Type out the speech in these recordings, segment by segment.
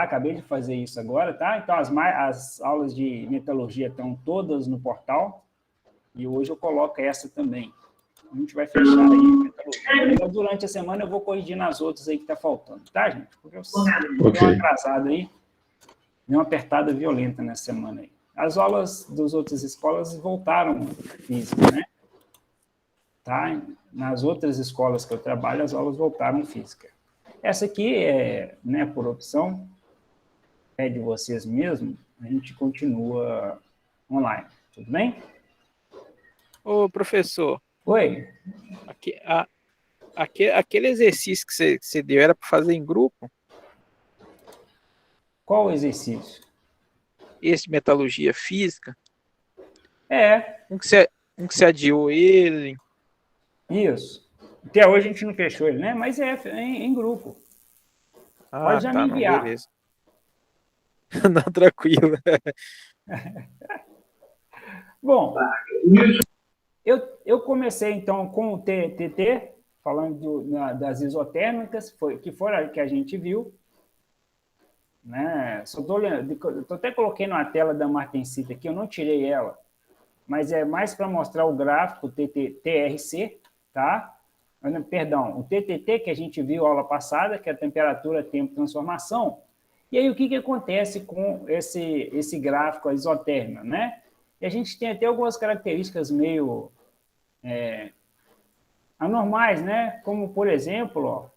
Acabei de fazer isso agora, tá? Então, as aulas de metalurgia estão todas no portal e hoje eu coloco essa também. A gente vai fechar aí. Durante a semana eu vou corrigir nas outras aí que tá faltando, tá, gente? Porque eu dei uma atrasada aí, dei uma apertada violenta nessa semana aí. As aulas das outras escolas voltaram física, né? Tá? Nas outras escolas que eu trabalho, as aulas voltaram física. Essa aqui é, né, por opção, é de vocês mesmo, a gente continua online, tudo bem? Ô, professor. Oi? Aquele exercício que você deu era para fazer em grupo? Qual o exercício? Esse de metalurgia física? É. Um que você adiou ele? Isso. Até hoje a gente não fechou ele, né? Mas é em grupo. Pode já me Tá, não, enviar. beleza. Não, tranquilo. Bom, eu comecei, então, com o TTT, falando das isotérmicas, que foram a que a gente viu. Né? Tô até coloquei na tela da Martensita aqui, eu não tirei ela, mas é mais para mostrar o gráfico TRC, tá? Perdão, o TTT que a gente viu aula passada, que é a temperatura, tempo, transformação. E aí o que acontece com esse gráfico, a isotérmica, né? E a gente tem até algumas características meio anormais, né? Como, por exemplo, ó,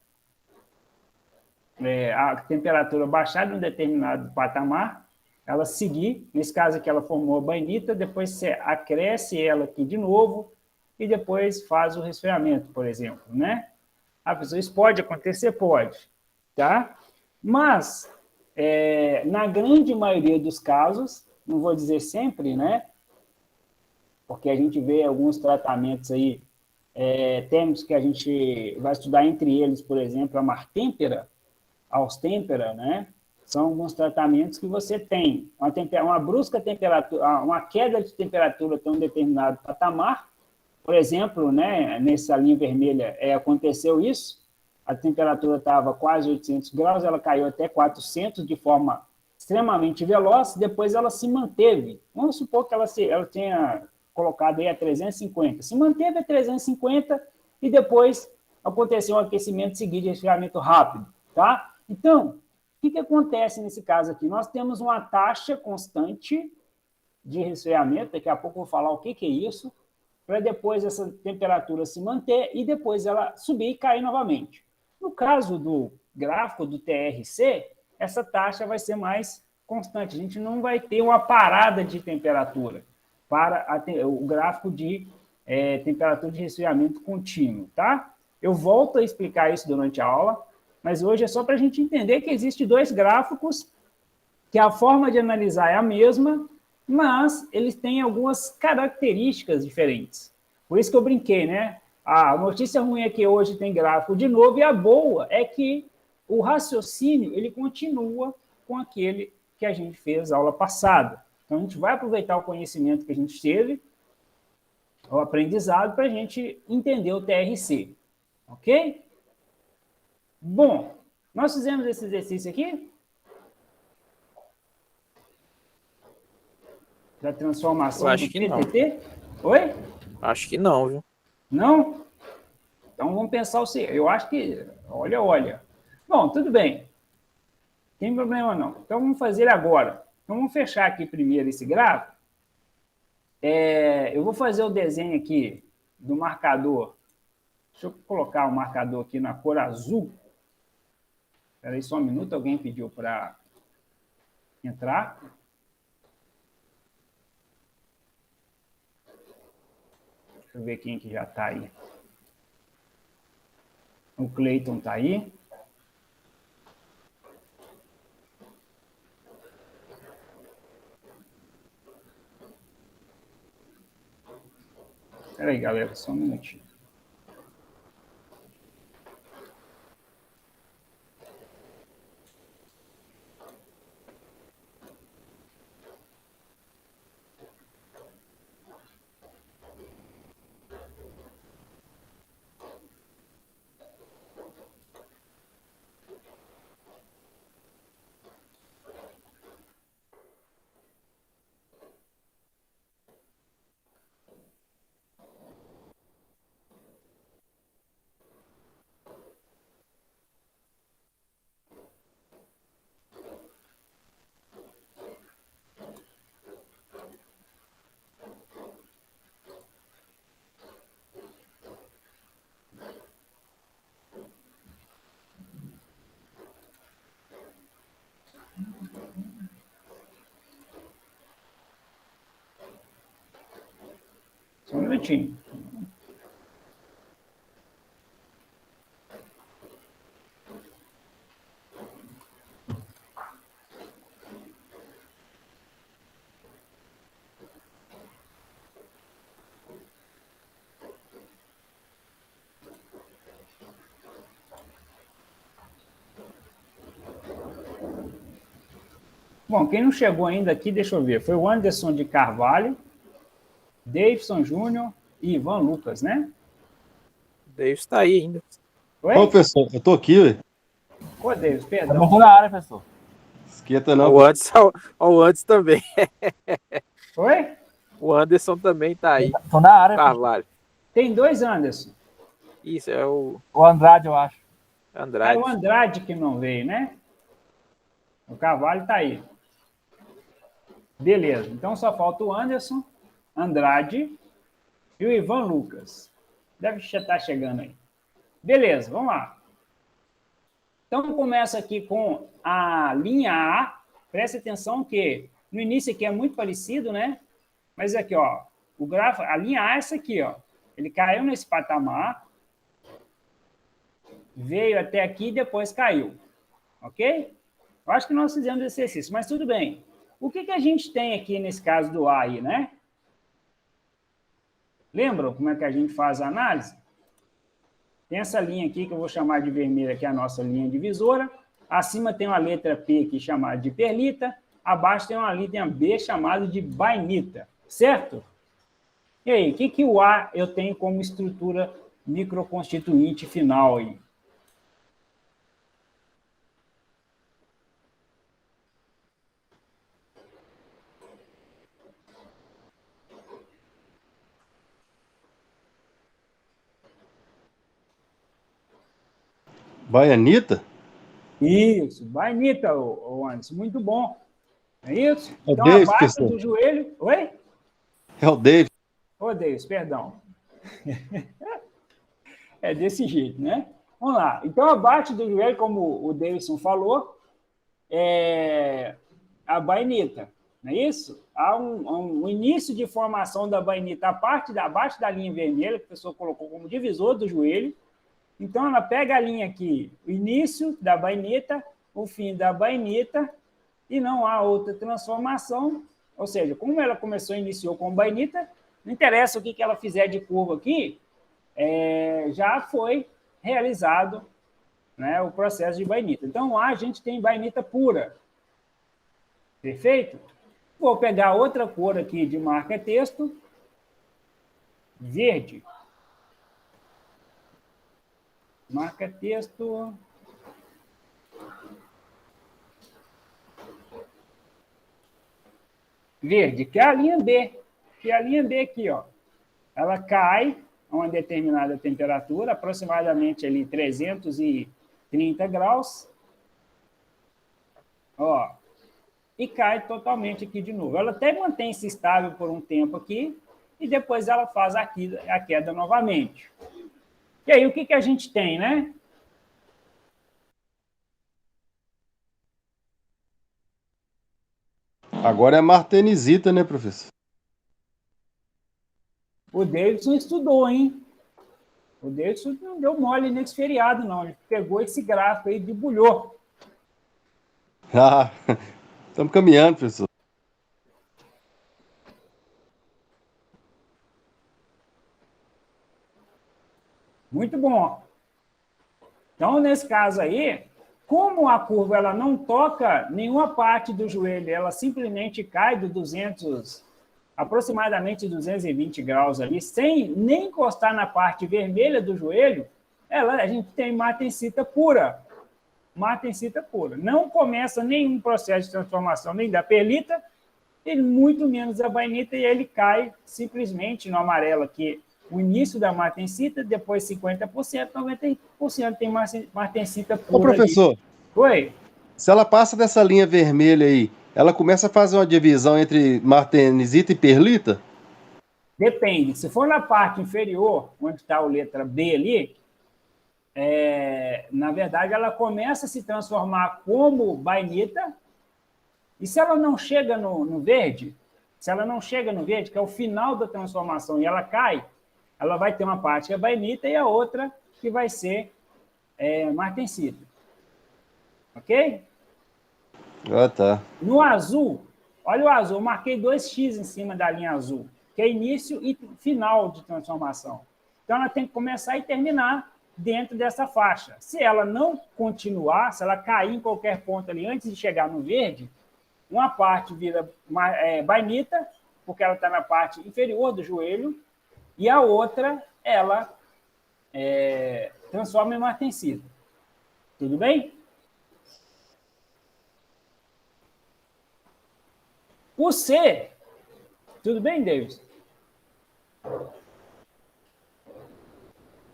a temperatura baixar de um determinado patamar, ela seguir, nesse caso aqui ela formou a bainita, depois você acresce ela aqui de novo e depois faz o resfriamento, por exemplo, né? Isso pode acontecer? Pode, tá? Mas, na grande maioria dos casos, não vou dizer sempre, né? Porque a gente vê alguns tratamentos aí, térmicos que a gente vai estudar entre eles, por exemplo, a Martempera, Austempera, né? São alguns tratamentos que você tem uma brusca temperatura, uma queda de temperatura até um determinado patamar. Por exemplo, né, nessa linha vermelha aconteceu isso, a temperatura estava quase 800 graus, ela caiu até 400 de forma extremamente veloz, depois ela se manteve. Vamos supor que ela tenha colocado aí a 350, se manteve a 350 e depois aconteceu um aquecimento seguido de resfriamento rápido, tá? Então, o que acontece nesse caso aqui? Nós temos uma taxa constante de resfriamento, daqui a pouco eu vou falar o que é isso, para depois essa temperatura se manter e depois ela subir e cair novamente. No caso do gráfico do TRC, essa taxa vai ser mais constante. A gente não vai ter uma parada de temperatura para o gráfico de temperatura de resfriamento contínuo, tá? Eu volto a explicar isso durante a aula, mas hoje é só para a gente entender que existem dois gráficos, que a forma de analisar é a mesma, mas eles têm algumas características diferentes. Por isso que eu brinquei, né? A notícia ruim é que hoje tem gráfico de novo, e a boa é que o raciocínio ele continua com aquele que a gente fez na aula passada. Então, a gente vai aproveitar o conhecimento que a gente teve, o aprendizado, para a gente entender o TRC. Ok? Bom, nós fizemos esse exercício aqui? Da transformação do TTT? Oi? Acho que não, viu? Não? Então vamos pensar o seguinte. Eu acho que. Olha. Bom, tudo bem. Não tem problema não. Então vamos fazer agora. Então vamos fechar aqui primeiro esse gráfico. Eu vou fazer o desenho aqui do marcador. Deixa eu colocar o marcador aqui na cor azul. Espera aí só um minuto, alguém pediu para entrar. Deixa eu ver quem que já está aí. O Cleiton está aí. Espera aí, galera, só um minutinho. Só um minutinho. Bom, quem não chegou ainda aqui, deixa eu ver, foi o Anderson de Carvalho, Davidson Júnior e Ivan Lucas, né? Davis está aí ainda. Oi? Ô, professor, eu tô aqui, ué. Ô, Davis, perdão. Estamos na área, professor. Esquenta não. O Anderson também. Oi? O Anderson também tá aí. Estou na área, professor. Carvalho. Tem dois Anderson. Isso, é o O Andrade, eu acho. É Andrade. o Andrade que não veio, né? O Carvalho tá aí. Beleza, então só falta o Anderson, Andrade e o Ivan Lucas. Deve estar chegando aí. Beleza, vamos lá. Então, começa aqui com a linha A. Preste atenção que no início aqui é muito parecido, né? Mas aqui, ó, o gráfico, a linha A é essa aqui, ó. Ele caiu nesse patamar, veio até aqui e depois caiu. Ok? Eu acho que nós fizemos esse exercício, mas tudo bem. O que a gente tem aqui nesse caso do A aí, né? Lembram como é que a gente faz a análise? Tem essa linha aqui que eu vou chamar de vermelha, que é a nossa linha divisora. Acima tem uma letra P aqui chamada de perlita. Abaixo tem uma linha B chamada de bainita. Certo? E aí, o que o A eu tenho como estrutura microconstituinte final aí? Baianita? Isso, bainita, ô Anderson, muito bom. É isso? É o Então, Davis, abaixo professor. do joelho... Oi? É o David. Ô, Deus, perdão. É desse jeito, né? Vamos lá. Então, abaixo do joelho, como o Davidson falou, é a bainita, não é isso? Há um início de formação da bainita, a parte abaixo da linha vermelha, que a pessoa colocou como divisor do joelho. Então, ela pega a linha aqui, o início da bainita, o fim da bainita, e não há outra transformação. Ou seja, como ela iniciou com bainita, não interessa o que ela fizer de curva aqui, já foi realizado, né, o processo de bainita. Então, lá a gente tem bainita pura. Perfeito? Vou pegar outra cor aqui de marca-texto, verde. Marca-texto. Verde, que é a linha B. Que é a linha B aqui, ó. Ela cai a uma determinada temperatura, aproximadamente ali 330 graus. Ó, e cai totalmente aqui de novo. Ela até mantém-se estável por um tempo aqui, e depois ela faz a queda novamente. E aí, o que a gente tem, né? Agora é martenisita, né, professor? O Davidson estudou, hein? O Davidson não deu mole nesse feriado, não. Ele pegou esse gráfico aí e debulhou. Ah, estamos caminhando, professor. Muito bom. Então, nesse caso aí, como a curva ela não toca nenhuma parte do joelho, ela simplesmente cai do 200, aproximadamente 220 graus ali, sem nem encostar na parte vermelha do joelho, a gente tem martensita pura. Martensita pura. Não começa nenhum processo de transformação nem da perlita, e muito menos da bainita, e ele cai simplesmente no amarelo aqui, o início da martensita, depois 50%, 90% tem martensita pura. Ô, professor. Ali. Oi? Se ela passa dessa linha vermelha aí, ela começa a fazer uma divisão entre martenisita e perlita? Depende. Se for na parte inferior, onde está a letra B ali, na verdade, ela começa a se transformar como bainita, E se ela não chega no verde, se ela não chega no verde, que é o final da transformação, e ela cai, ela vai ter uma parte que é bainita e a outra que vai ser martensita. Ok? Ah, tá. No azul, olha o azul, eu marquei 2x em cima da linha azul, que é início e final de transformação. Então, ela tem que começar e terminar dentro dessa faixa. Se ela não continuar, se ela cair em qualquer ponto ali antes de chegar no verde, uma parte vira bainita, porque ela está na parte inferior do joelho, e a outra, ela transforma em martensita. Tudo bem? O C, tudo bem, Davis?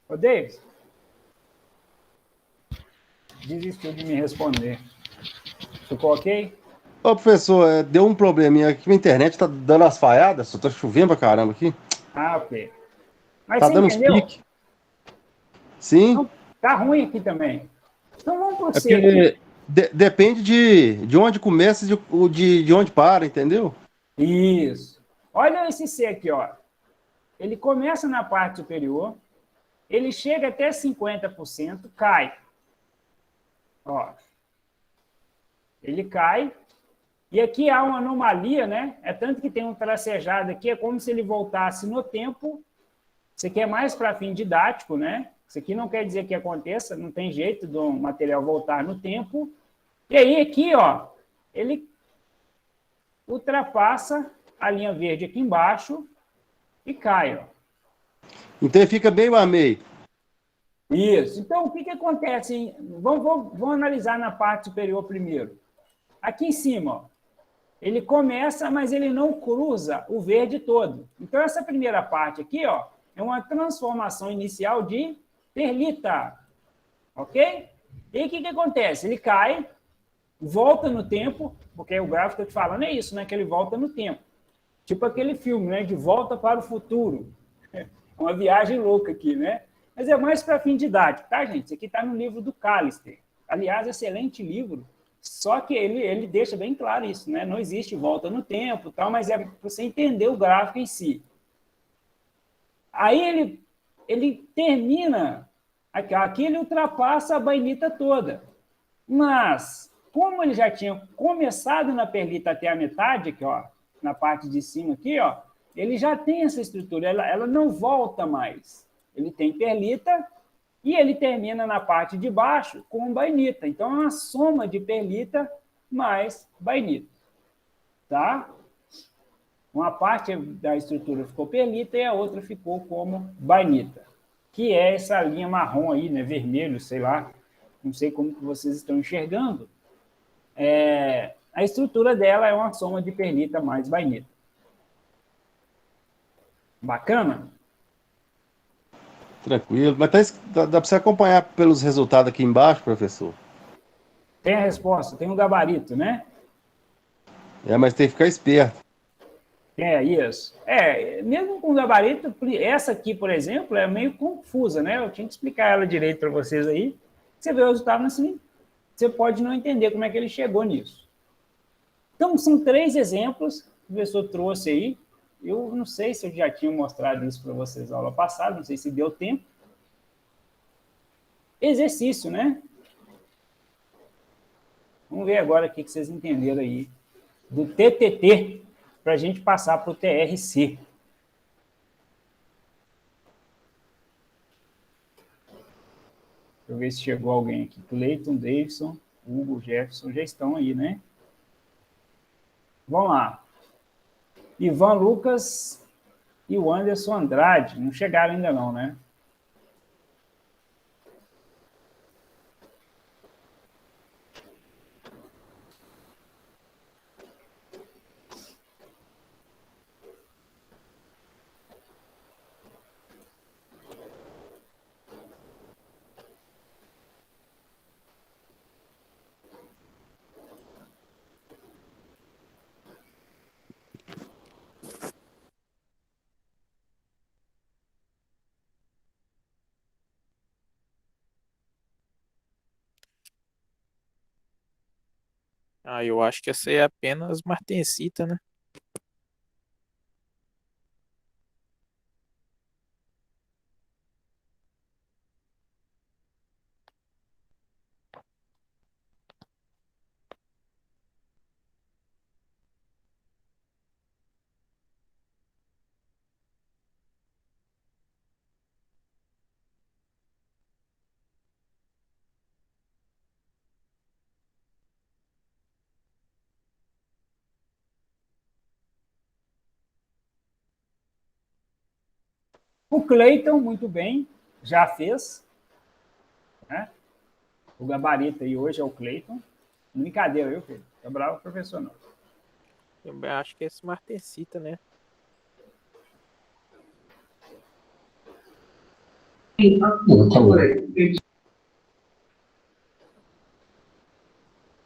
Ô, Davis? Desistiu de me responder. Ficou ok? Ô, professor, deu um probleminha aqui, minha internet tá dando as falhadas, só tá chovendo pra caramba aqui. Ah, ok. Mas Tá você dando uns entendeu? piques. Sim, Não, tá ruim aqui também. Então vamos para o é C aqui. porque depende de onde começa e de onde para, entendeu? Isso. Olha esse C aqui, ó. Ele começa na parte superior, ele chega até 50%, cai. Ó. Ele cai. E aqui há uma anomalia, né? É tanto que tem um tracejado aqui, é como se ele voltasse no tempo. Isso aqui é mais para fim didático, né? Isso aqui não quer dizer que aconteça, não tem jeito do material voltar no tempo. E aí, aqui, ó, ele ultrapassa a linha verde aqui embaixo e cai, ó. Então ele fica bem a meio. Isso. Então, o que, que acontece? Vamos analisar na parte superior primeiro. Aqui em cima, ó, ele começa, mas ele não cruza o verde todo. Então, essa primeira parte aqui, ó, é uma transformação inicial de perlita. Ok? E o que, que acontece? Ele cai, volta no tempo, porque o gráfico que eu te falando é isso, né? Que ele volta no tempo. Tipo aquele filme, né? De Volta para o Futuro. Uma viagem louca aqui, né? Mas é mais para fim didático, tá, gente? Isso aqui está no livro do Callister. Aliás, excelente livro. Só que ele deixa bem claro isso, né? Não existe volta no tempo, tal, mas é para você entender o gráfico em si. Aí ele termina, aqui ele ultrapassa a bainita toda. Mas, como ele já tinha começado na perlita até a metade, aqui, ó, na parte de cima aqui, ó, ele já tem essa estrutura, ela não volta mais. Ele tem perlita e ele termina na parte de baixo com bainita. Então, é uma soma de perlita mais bainita. Tá? Uma parte da estrutura ficou perlita e a outra ficou como bainita, que é essa linha marrom aí, né, vermelho, sei lá, não sei como que vocês estão enxergando. A estrutura dela é uma soma de perlita mais bainita. Bacana? Tranquilo. Mas dá para você acompanhar pelos resultados aqui embaixo, professor? Tem a resposta, tem um gabarito, né? Mas tem que ficar esperto. É isso. Mesmo com gabarito, essa aqui, por exemplo, é meio confusa, né? Eu tinha que explicar ela direito para vocês aí. Você vê o resultado assim, você pode não entender como é que ele chegou nisso. Então, são 3 exemplos que o professor trouxe aí. Eu não sei se eu já tinha mostrado isso para vocês na aula passada, não sei se deu tempo. Exercício, né? Vamos ver agora o que vocês entenderam aí do TTT, para a gente passar para o TRC. Deixa eu ver se chegou alguém aqui. Cleiton, Davidson, Hugo, Jefferson já estão aí, né? Vamos lá. Ivan Lucas e o Anderson Andrade. Não chegaram ainda não, né? Ah, eu acho que essa é apenas martensita, né? O Cleiton, muito bem, já fez, né? O gabarito aí hoje é o Cleiton. Brincadeira, viu, filho? Tá bravo, professor, não. Eu acho que é esse martensita, né?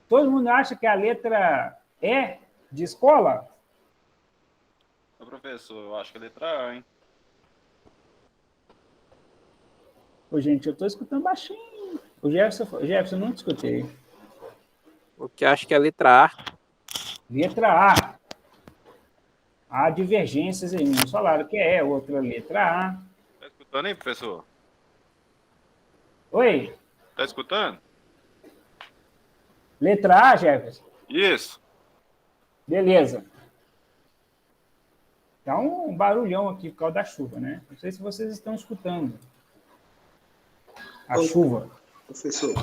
Todo mundo acha que a letra E de escola? Ô, professor, eu acho que é a letra A, hein? Ô, gente, eu tô escutando baixinho. O Jefferson, não te escutei. Porque acho que é a letra A. Letra A. Há divergências aí. Uns falaram que é, outra letra A. Tá escutando, hein, professor? Oi? Tá escutando? Letra A, Jefferson? Isso. Beleza. Tá um barulhão aqui por causa da chuva, né? Não sei se vocês estão escutando a chuva. Professor,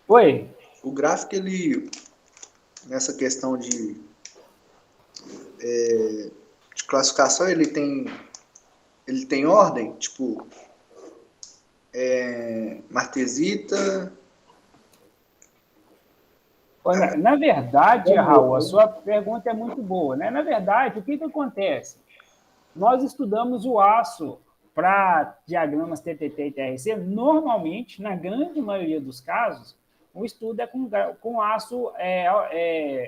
Oi? o gráfico, ele, nessa questão de classificação, ele tem ordem? Tipo, martesita... Na verdade, Raul, a sua pergunta é muito boa, né? Na verdade, o que acontece? Nós estudamos o aço para diagramas TTT e TRC. Normalmente, na grande maioria dos casos, o estudo é com aço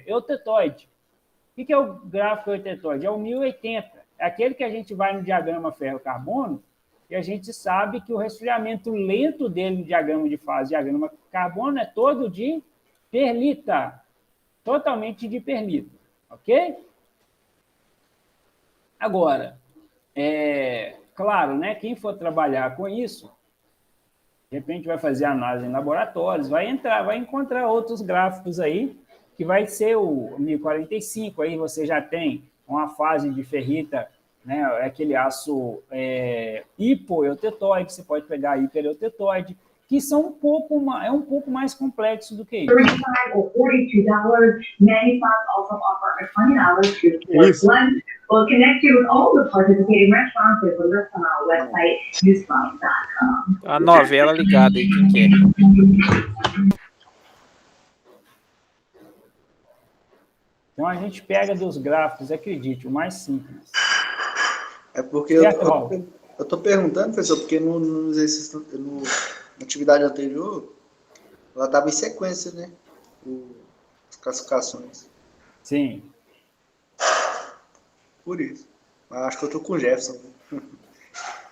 eutetoide. O que é o gráfico eutetoide? É o 1080. É aquele que a gente vai no diagrama ferro-carbono e a gente sabe que o resfriamento lento dele no diagrama de fase, diagrama carbono, é todo de perlita. Totalmente de perlita. Ok? Agora, claro, né, quem for trabalhar com isso, de repente vai fazer análise em laboratórios, vai encontrar outros gráficos aí, que vai ser o 1045, aí você já tem uma fase de ferrita, né, aquele aço hipoeutetoide, você pode pegar hipereutetoide, que são um pouco mais complexo do que isso. $42, manufacturers also offer a $20 to blend. We'll connect you with all the participating restaurants with a list on our website, newsfile.com. A novela ligada aí, quem quer? Então a gente pega dos gráficos, acredite, o mais simples. É porque eu tô perguntando, professor, porque no na atividade anterior, ela estava em sequência, né? As classificações. Sim. Por isso. Mas acho que eu tô com o Jefferson.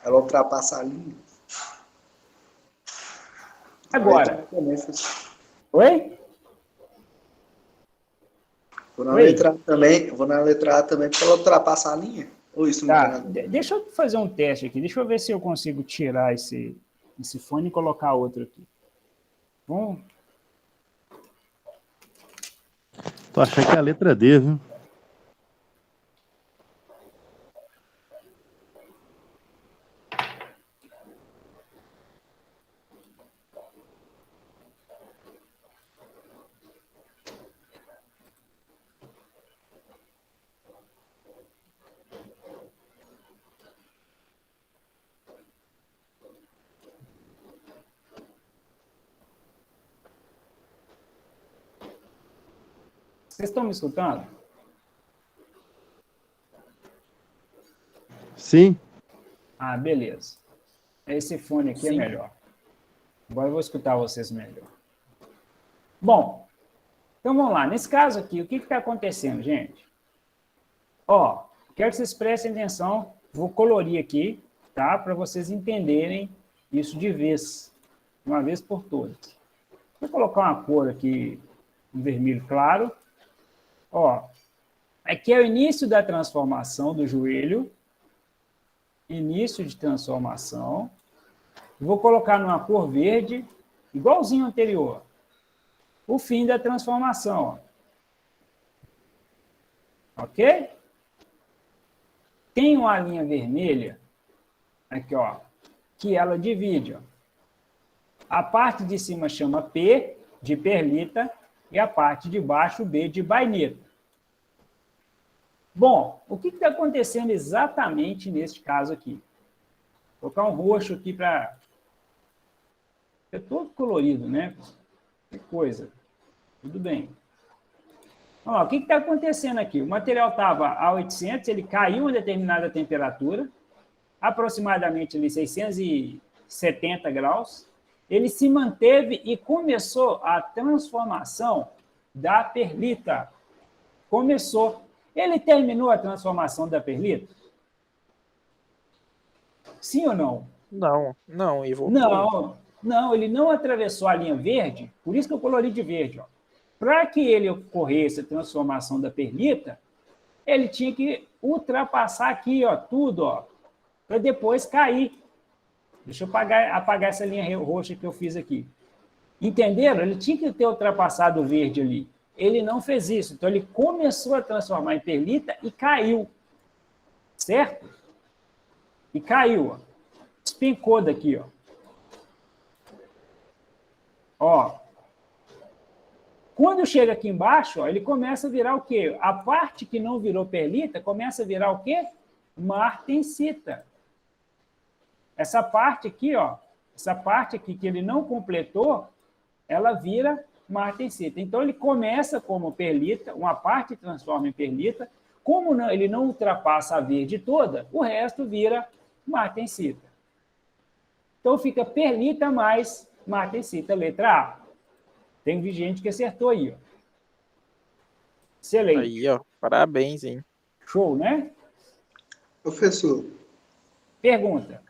Ela ultrapassa a linha. Agora. Oi? Oi? Vou na letra A também, porque ela ultrapassa a linha. Ou isso não tem nada? Deixa eu fazer um teste aqui. Deixa eu ver se eu consigo tirar esse fone e colocar outro aqui. Bom. Tô achando que é a letra D, viu? Vocês estão me escutando? Sim. Ah, beleza. Esse fone aqui é melhor. Agora eu vou escutar vocês melhor. Bom, então vamos lá. Nesse caso aqui, o que está acontecendo, gente? Ó, quero que vocês prestem atenção. Vou colorir aqui, tá? Para vocês entenderem isso de uma vez por todas. Vou colocar uma cor aqui um vermelho claro. Ó, aqui é o início da transformação do joelho. Início de transformação. Vou colocar numa cor verde, igualzinho ao anterior. O fim da transformação. Ó. Ok? Tem uma linha vermelha, aqui, ó, que ela divide. Ó. A parte de cima chama P, de perlita, e a parte de baixo, B, de baineta. Bom, o que está acontecendo exatamente neste caso aqui? Vou colocar um roxo aqui para... É todo colorido, né? Que coisa. Tudo bem. Ó, o que está acontecendo aqui? O material estava a 800, ele caiu a determinada temperatura, aproximadamente ali 670 graus, ele se manteve e começou a transformação da perlita. Começou. Ele terminou a transformação da perlita? Sim ou não? Não, e voltou. Não, ele não atravessou a linha verde, por isso que eu colori de verde, ó. Para que ele ocorresse a transformação da perlita, ele tinha que ultrapassar aqui, ó, tudo, ó, para depois cair. Deixa eu apagar essa linha roxa que eu fiz aqui. Entenderam? Ele tinha que ter ultrapassado o verde ali. Ele não fez isso. Então, ele começou a transformar em perlita e caiu. Certo? E caiu, ó. Despencou daqui, ó. Ó. Quando chega aqui embaixo, ó, ele começa a virar o quê? A parte que não virou perlita começa a virar o quê? Martensita. Essa parte aqui, ó, essa parte aqui que ele não completou, ela vira martensita. Então, ele começa como perlita, uma parte transforma em perlita. Como não, ele não ultrapassa a verde toda, o resto vira martensita. Então, fica perlita mais martensita, letra A. Tem gente que acertou aí, ó. Excelente. Aí, ó, parabéns, hein? Show, né? Professor, Pergunta.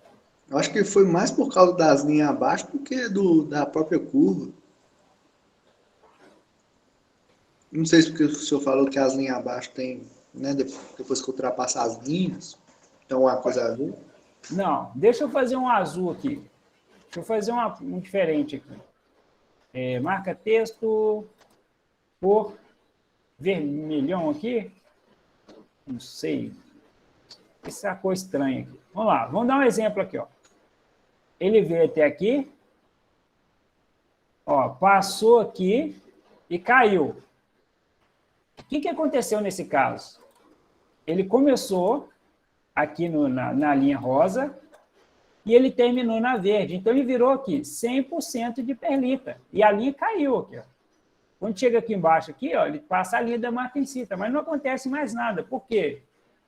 eu acho que foi mais por causa das linhas abaixo do que da própria curva. Não sei se porque o senhor falou que as linhas abaixo tem, né, depois que ultrapassa as linhas, então uma coisa a ver. Não, deixa eu fazer um azul aqui. Deixa eu fazer um diferente aqui. Marca texto por vermelhão aqui. Não sei. Essa é a cor estranha aqui. Vamos lá, vamos dar um exemplo aqui, ó. Ele veio até aqui, ó, passou aqui e caiu. O que aconteceu nesse caso? Ele começou aqui na linha rosa e ele terminou na verde. Então, ele virou aqui 100% de perlita. E a linha caiu aqui, ó. Quando chega aqui embaixo, aqui, ó, ele passa a linha da martensita, mas não acontece mais nada. Por quê?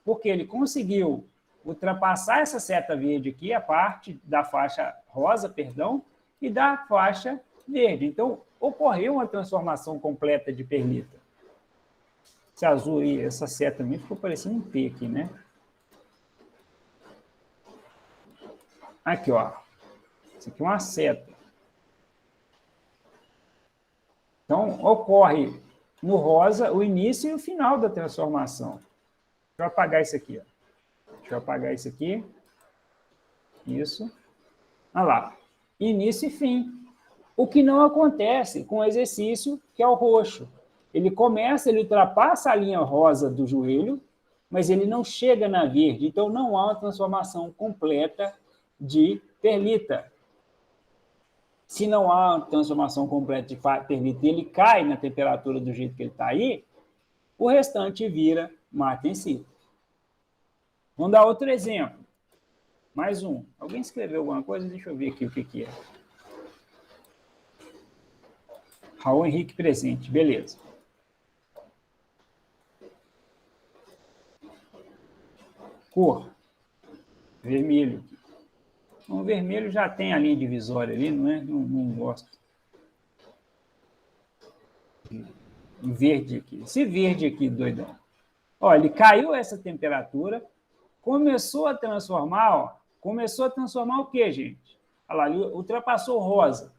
Porque ele conseguiu ultrapassar essa seta verde aqui, a parte da faixa rosa, perdão, e da faixa verde. Então, ocorreu uma transformação completa de perlita. Esse azul aí, essa seta também ficou parecendo um P aqui, né? Aqui, ó. Isso aqui é uma seta. Então, ocorre no rosa o início e o final da transformação. Deixa eu apagar isso aqui, ó. Deixa eu apagar isso aqui. Isso. Olha lá. Início e fim. O que não acontece com o exercício, que é o roxo. Ele começa, ele ultrapassa a linha rosa do joelho, mas ele não chega na verde. Então, não há uma transformação completa de perlita. Se não há uma transformação completa de perlita e ele cai na temperatura do jeito que ele está aí, o restante vira martensita. Vamos dar outro exemplo. Mais um. Alguém escreveu alguma coisa? Deixa eu ver aqui o que é. Raul Henrique presente. Beleza. Cor. Vermelho. O vermelho já tem a linha divisória ali, não é? Não gosto. Verde aqui. Esse verde aqui, doidão. Ó, ele caiu essa temperatura, começou a transformar, ó. Começou a transformar o quê, gente? Olha lá, ele ultrapassou o rosa.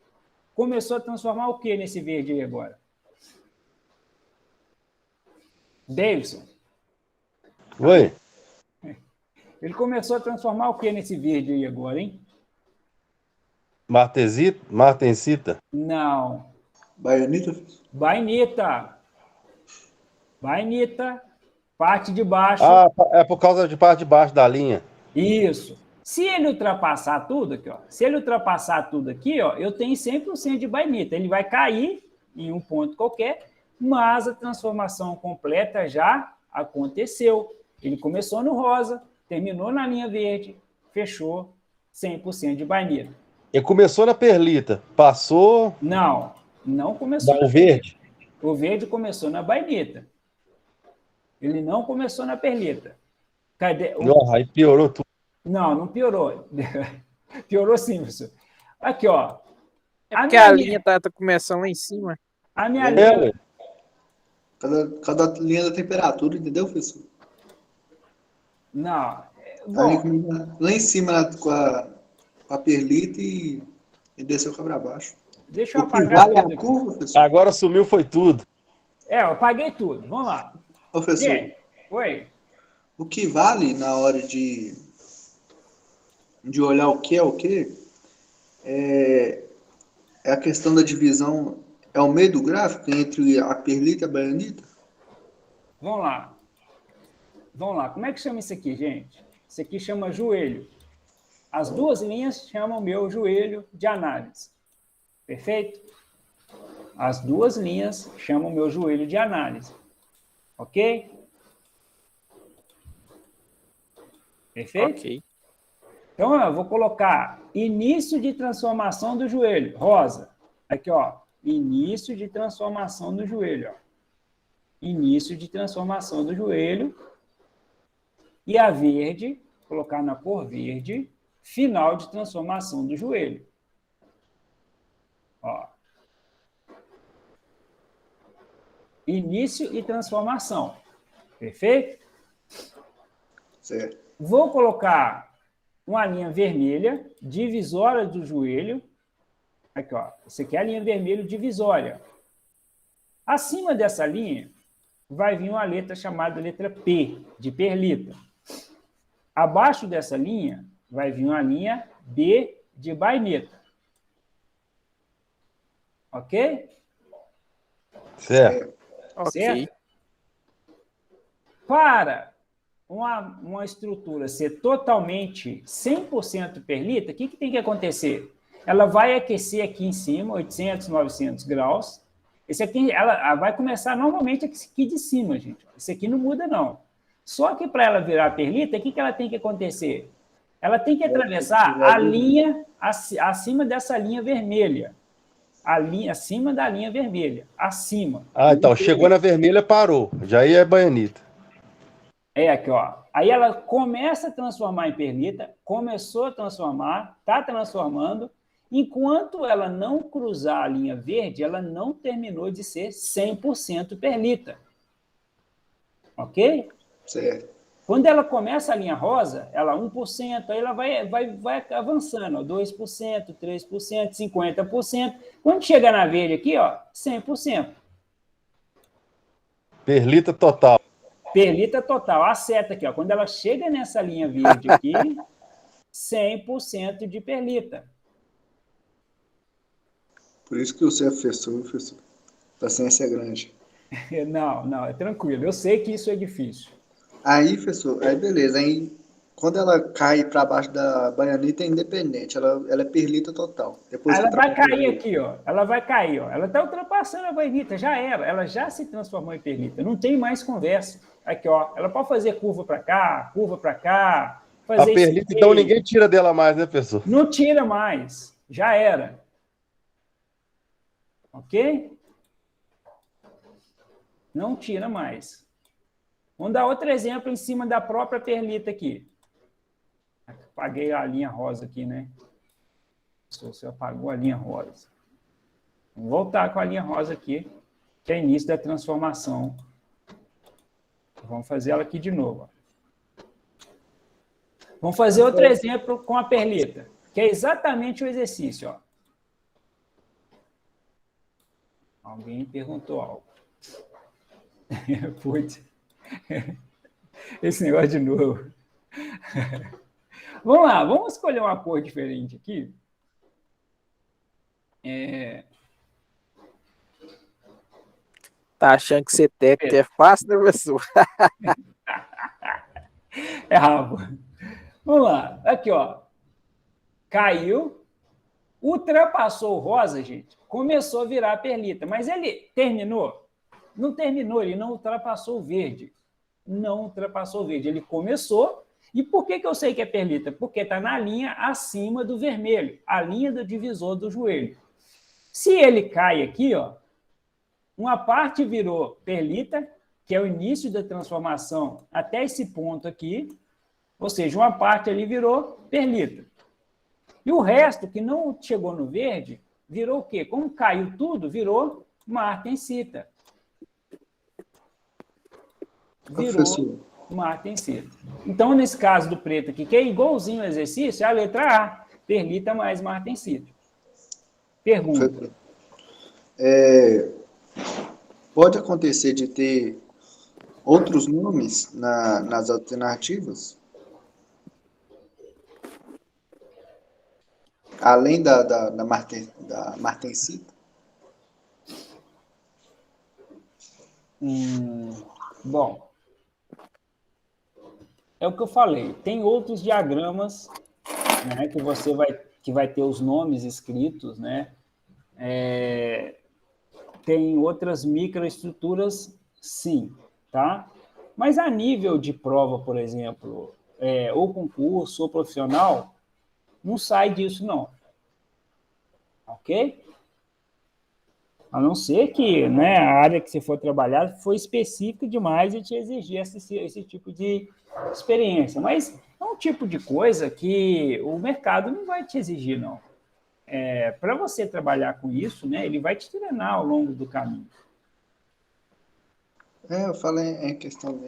Começou a transformar o quê nesse verde aí agora? Davidson, Oi? ele começou a transformar o que nesse vídeo aí agora, hein? Martensita? Não. Baianita, professor? Bainita, parte de baixo. Ah, é por causa de parte de baixo da linha. Isso. Se ele ultrapassar tudo aqui, ó, se ele ultrapassar tudo aqui, ó, eu tenho 100% de bainita. Ele vai cair em um ponto qualquer, mas a transformação completa já aconteceu. Ele começou no rosa, terminou na linha verde, fechou 100% de bainita. Ele começou na perlita, passou Não começou no verde. O verde começou na bainita. Ele não começou na perlita. Cadê? Aí piorou tudo. Não piorou. Piorou sim, professor. Aqui, ó. É porque a linha tá começando lá em cima. A minha linha... Cada linha da temperatura, entendeu, professor? Não. Bom, Lá em cima com a perlita e desceu para baixo. deixa eu O que apagar vale a tudo aqui. curva, professor? Agora sumiu, foi tudo. Eu apaguei tudo. Vamos lá. Professor, Gente, oi. o que vale na hora de olhar o que é o que é a questão da divisão, é o meio do gráfico entre a perlita e a baianita? Vamos lá. Como é que chama isso aqui, gente? Isso aqui chama joelho. As duas linhas chamam meu joelho de análise. Perfeito? As duas linhas chamam meu joelho de análise. Ok? Perfeito? Ok. Então, eu vou colocar início de transformação do joelho, rosa. Aqui, ó, início de transformação do joelho, ó. Início de transformação do joelho. E a verde, colocar na cor verde, final de transformação do joelho. Ó. Início e transformação. Perfeito? Certo. Vou colocar uma linha vermelha, divisória do joelho. Aqui, ó. Essa aqui é a linha vermelha divisória. Acima dessa linha, vai vir uma letra chamada letra P, de perlita. Abaixo dessa linha, vai vir uma linha B, de baineta. Ok? Certo. Ok. Certo? Para uma estrutura ser totalmente 100% perlita, o que tem que acontecer? Ela vai aquecer aqui em cima, 800, 900 graus. Esse aqui, ela vai começar normalmente aqui de cima, gente. Esse aqui não muda, não. Só que para ela virar perlita, o que ela tem que acontecer? Ela tem que atravessar a linha acima dessa linha vermelha. A linha, acima da linha vermelha. Acima. Ah, então, chegou na vermelha, parou. Já aí é baianita. É aqui, ó. Aí ela começa a transformar em perlita, começou a transformar, está transformando. Enquanto ela não cruzar a linha verde, ela não terminou de ser 100% perlita. Ok? Certo. Quando ela começa a linha rosa, ela 1%, aí ela vai avançando, ó, 2%, 3%, 50%. Quando chega na verde aqui, ó, 100%. Perlita total. Perlita total. A seta aqui, ó, quando ela chega nessa linha verde aqui, 100% de perlita. Por isso que você é professor. A ciência é grande. Não, é tranquilo. Eu sei que isso é difícil. Aí, professor, aí beleza. Aí, quando ela cai para baixo da baianita, é independente. Ela é perlita total. Depois Ela que vai cair ultrapassa- aqui, ó. Ela vai cair, ó. Ela está ultrapassando a bainita, já era. Ela já se transformou em perlita. Não tem mais conversa. Aqui, ó. Ela pode fazer curva para cá, A fazer perlita, isso então, aqui. ninguém tira dela mais, né, professor? Não tira mais. Já era. Ok? Não tira mais. Vamos dar outro exemplo em cima da própria perlita aqui. Apaguei a linha rosa aqui, né? Você apagou a linha rosa. Vamos voltar com a linha rosa aqui, que é o início da transformação. Vamos fazer ela aqui de novo. Vamos fazer outro exemplo com a perlita, que é exatamente o exercício. Ó. Alguém perguntou algo. Putz. Esse negócio de novo. Vamos lá, vamos escolher uma cor diferente aqui. Tá achando que ser técnico é fácil, né, professor? É rabo. Vamos lá, aqui, ó. Caiu, ultrapassou o rosa, gente, começou a virar a perlita, mas ele terminou? Não terminou, ele não ultrapassou o verde. Não ultrapassou o verde, ele começou. E por que eu sei que é perlita? Porque está na linha acima do vermelho, a linha do divisor do joelho. Se ele cai aqui, ó, uma parte virou perlita, que é o início da transformação até esse ponto aqui, ou seja, uma parte ali virou perlita. E o resto, que não chegou no verde, virou o quê? Como caiu tudo, virou martensita. Virou martensita. Então, nesse caso do preto aqui, que é igualzinho ao exercício, é a letra A, perlita mais martensita. Pergunta. Pode acontecer de ter outros nomes nas alternativas? Além da martensita? Bom, é o que eu falei. Tem outros diagramas, né, que vai ter os nomes escritos, né? Tem outras microestruturas, sim, tá? Mas a nível de prova, por exemplo, ou concurso, ou profissional, não sai disso, não. Ok? A não ser que, né, a área que você for trabalhar foi específica demais e te exigir esse tipo de experiência. Mas é um tipo de coisa que o mercado não vai te exigir, não. Para você trabalhar com isso, né, ele vai te treinar ao longo do caminho. Eu falei em questão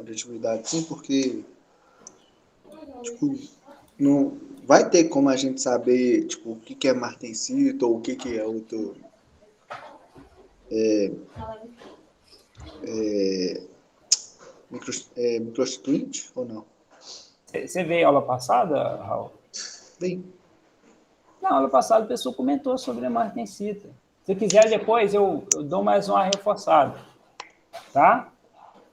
de atividade, sim, porque tipo, não vai ter como a gente saber tipo, o que é martensita ou o que é outro microconstituinte ou não? Você veio aula passada, Raul? Bem, Na aula passada a pessoa comentou sobre a martensita. Se quiser, depois eu dou mais uma reforçada, tá?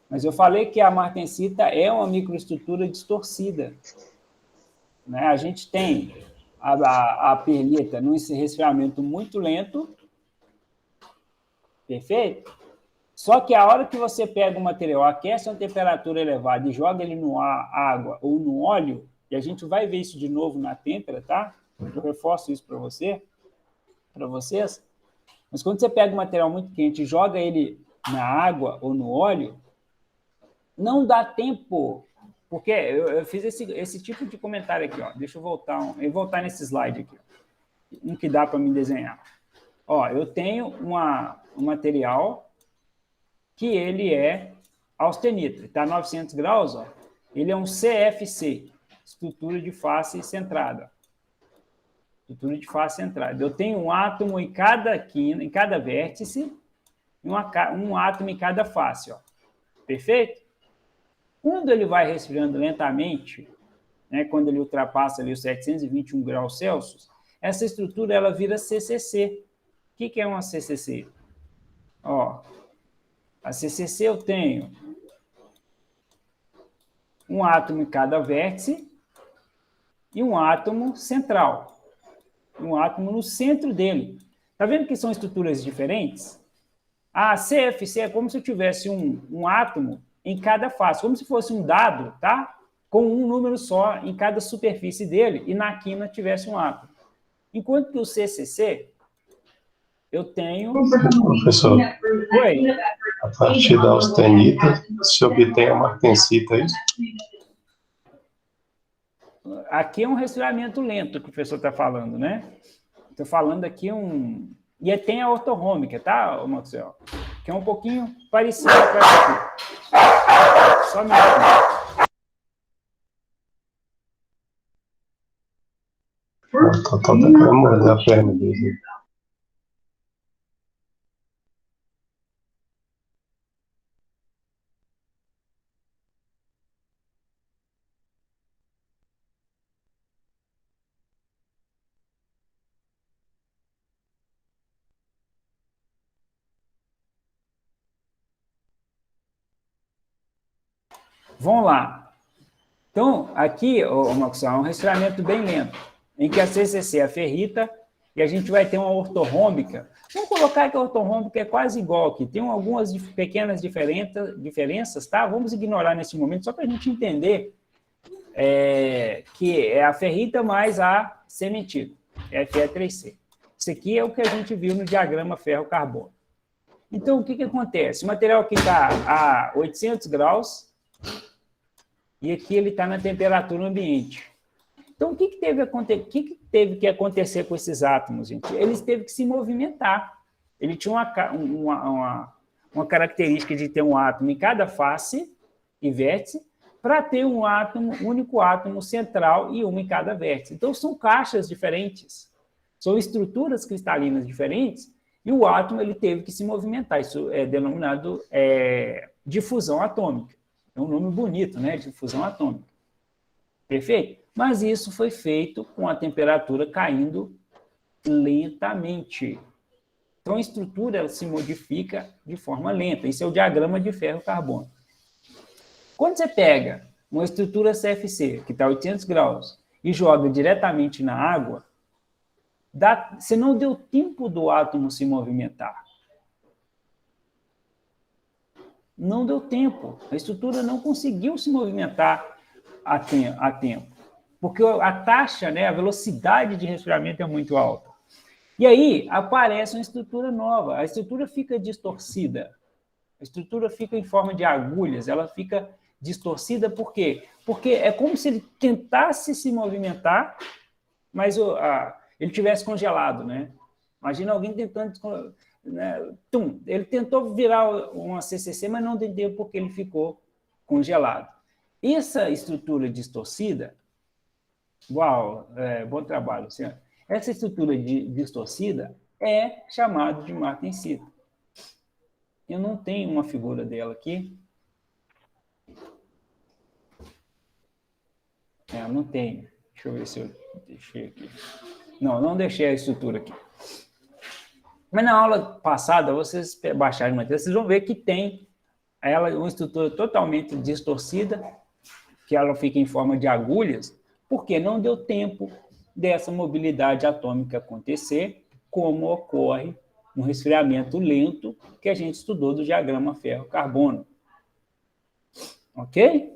Mas eu falei que a martensita é uma microestrutura distorcida. Né? A gente tem a perlita num resfriamento muito lento, perfeito? Só que a hora que você pega o material, aquece a uma temperatura elevada e joga ele no água ou no óleo, e a gente vai ver isso de novo na têmpera, tá? Eu reforço isso para vocês. Mas quando você pega um material muito quente e joga ele na água ou no óleo, não dá tempo, porque eu fiz esse tipo de comentário aqui, ó. Deixa eu voltar nesse slide aqui, ó, um que dá para me desenhar. Ó, eu tenho um material que ele é austenita, está a 900 graus, ó. Ele é um CFC, estrutura de face centrada. Estrutura de face centrada. Eu tenho um átomo em cada quina, em cada vértice, e um átomo em cada face, ó. Perfeito? Quando ele vai resfriando lentamente, né, quando ele ultrapassa ali os 721 graus Celsius, essa estrutura ela vira CCC. O que é uma CCC? Ó, a CCC eu tenho um átomo em cada vértice e um átomo central. Um átomo no centro dele. Tá vendo que são estruturas diferentes? A CFC é como se eu tivesse um átomo em cada face, como se fosse um dado, tá? Com um número só em cada superfície dele e na quina tivesse um átomo. Enquanto que o CCC, eu tenho... Professor, Oi? a partir da austenita, se obtém a martensita, é isso? Aqui é um resfriamento lento que o professor está falando, né? Estou falando aqui E tem a ortorrômica, tá, Maxwell? Que é um pouquinho parecida com essa aqui. Só um minuto. Tô tentando molhar a perna dele. Vamos lá. Então, aqui, Marcos, é um resfriamento bem lento, em que a CCC é a ferrita e a gente vai ter uma ortorrômbica. Vamos colocar que a ortorrômbica é quase igual aqui. Tem algumas pequenas diferenças, tá? Vamos ignorar nesse momento, só para a gente entender que é a ferrita mais a cementita, Fe3C. Isso aqui é o que a gente viu no diagrama ferro-carbono. Então, o que acontece? O material aqui está a 800 graus e aqui ele está na temperatura ambiente. Então, o que teve que acontecer com esses átomos, gente? Eles teve que se movimentar. Ele tinha uma característica de ter um átomo em cada face e vértice para ter um único átomo central e uma em cada vértice. Então, são caixas diferentes, são estruturas cristalinas diferentes, e o átomo ele teve que se movimentar. Isso é denominado difusão atômica. É um nome bonito, né? Difusão atômica. Perfeito? Mas isso foi feito com a temperatura caindo lentamente. Então, a estrutura ela se modifica de forma lenta. Esse é o diagrama de ferro-carbono. Quando você pega uma estrutura CFC, que está a 800 graus, e joga diretamente na água, você não deu tempo do átomo se movimentar. Não deu tempo. A estrutura não conseguiu se movimentar a tempo. Porque a taxa, né, a velocidade de resfriamento é muito alta. E aí aparece uma estrutura nova. A estrutura fica distorcida. A estrutura fica em forma de agulhas. Ela fica distorcida por quê? Porque é como se ele tentasse se movimentar, mas ele tivesse congelado, né? Imagina alguém tentando... Né? Ele tentou virar uma CCC, mas não entendeu porque ele ficou congelado. Essa estrutura distorcida... Uau, bom trabalho, senhor. Essa estrutura distorcida é chamada de martensita. Eu não tenho uma figura dela aqui. Não tenho. Deixa eu ver se eu deixei aqui. Não deixei a estrutura aqui. Mas na aula passada, vocês baixarem o material, vocês vão ver que tem uma estrutura totalmente distorcida, que ela fica em forma de agulhas, porque não deu tempo dessa mobilidade atômica acontecer, como ocorre no resfriamento lento que a gente estudou do diagrama ferro-carbono. Ok?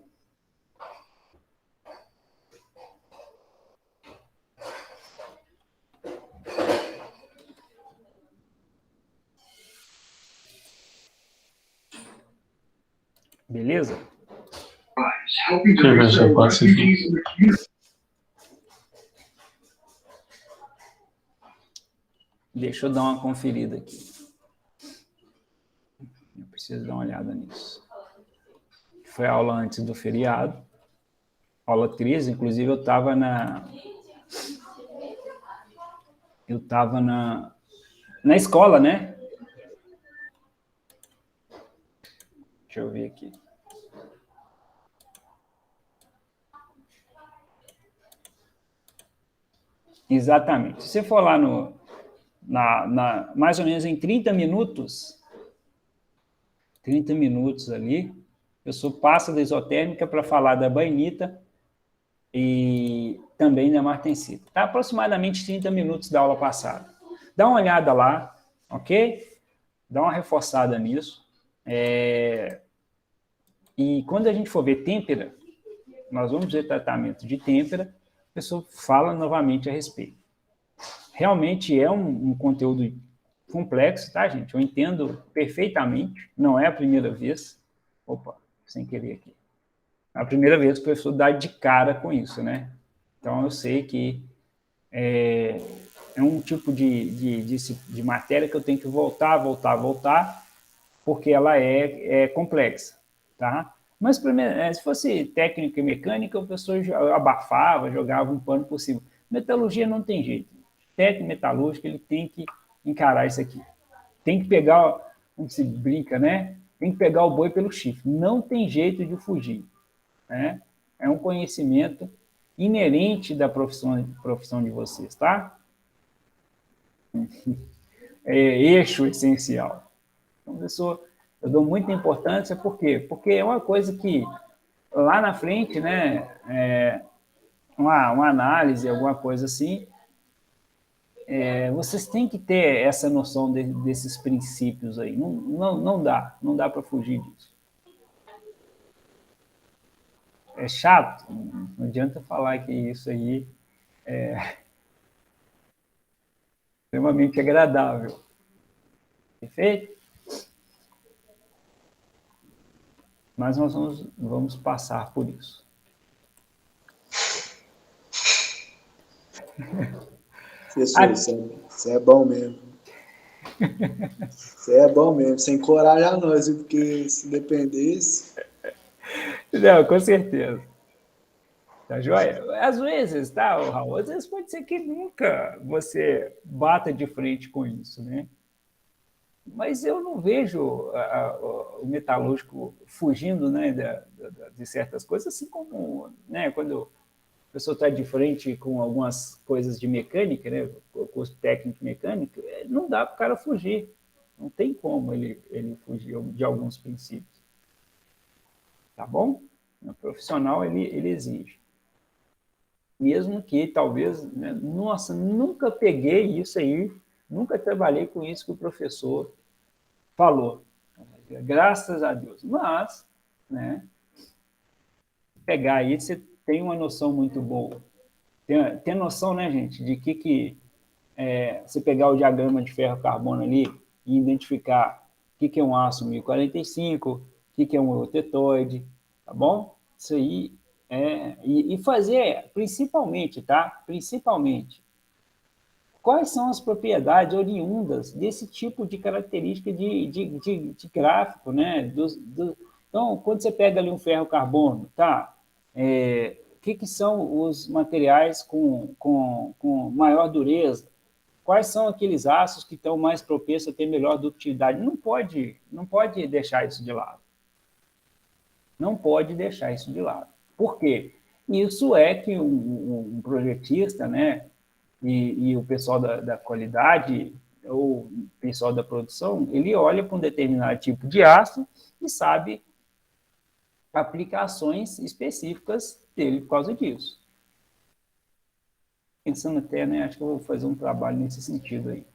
Beleza? Já pode seguir. Deixa eu dar uma conferida aqui. Eu preciso dar uma olhada nisso. Foi a aula antes do feriado. Aula 13, inclusive eu estava na escola, né? Deixa eu ver aqui. Exatamente. Se você for lá mais ou menos em 30 minutos ali, a pessoa passa da isotérmica para falar da bainita e também da martensita. Tá aproximadamente 30 minutos da aula passada. Dá uma olhada lá, ok? Dá uma reforçada nisso. E quando a gente for ver têmpera, nós vamos ver tratamento de têmpera, a pessoa fala novamente a respeito. Realmente é um conteúdo complexo, tá, gente? Eu entendo perfeitamente, não é a primeira vez. Opa, sem querer aqui. É a primeira vez que o professor dá de cara com isso, né? Então, eu sei que é um tipo de matéria que eu tenho que voltar, porque ela é complexa, tá? Mas, se fosse técnica e mecânica, o professor abafava, jogava um pano por cima. Metalurgia não tem jeito. Técnico metalúrgico, ele tem que encarar isso aqui. Tem que pegar, como se brinca, né? Tem que pegar o boi pelo chifre. Não tem jeito de fugir, né? É um conhecimento inerente da profissão de vocês, tá? É eixo essencial. Então, professor, eu dou muita importância, por quê? Porque é uma coisa que lá na frente, né, uma análise, alguma coisa assim, vocês têm que ter essa noção desses princípios aí. Não dá para fugir disso. É chato, não adianta falar que isso aí é extremamente agradável. Perfeito? Mas nós vamos passar por isso. Professor, você é bom mesmo. Você é bom mesmo. Você encoraja nós, viu? Porque se dependesse... Não, com certeza. Tá joia? Às vezes, tá, Raul? Às vezes pode ser que nunca você bata de frente com isso, né? Mas eu não vejo o metalúrgico fugindo, né, de certas coisas, assim como, né, quando a pessoa está de frente com algumas coisas de mecânica, né, o curso técnico mecânico, não dá para o cara fugir. Não tem como ele fugir de alguns princípios. Tá bom? O profissional, ele exige. Mesmo que, talvez, né, nossa, nunca peguei isso aí, nunca trabalhei com isso que o professor falou. Graças a Deus. Mas, né, pegar aí, você tem uma noção muito boa. Tem noção, né, gente, de que você pegar o diagrama de ferro-carbono ali e identificar o que é um aço 1045, o que é um eutetoide, tá bom? Isso aí e fazer, principalmente, tá? Principalmente, quais são as propriedades oriundas desse tipo de característica de gráfico, né? Então, quando você pega ali um ferro-carbono, tá? O que são os materiais com maior dureza? Quais são aqueles aços que estão mais propensos a ter melhor ductilidade? Não pode deixar isso de lado. Não pode deixar isso de lado. Por quê? Isso é que um projetista, né, e o pessoal da qualidade, ou o pessoal da produção, ele olha para um determinado tipo de aço e sabe aplicações específicas dele por causa disso. Pensando até, né, acho que eu vou fazer um trabalho nesse sentido aí.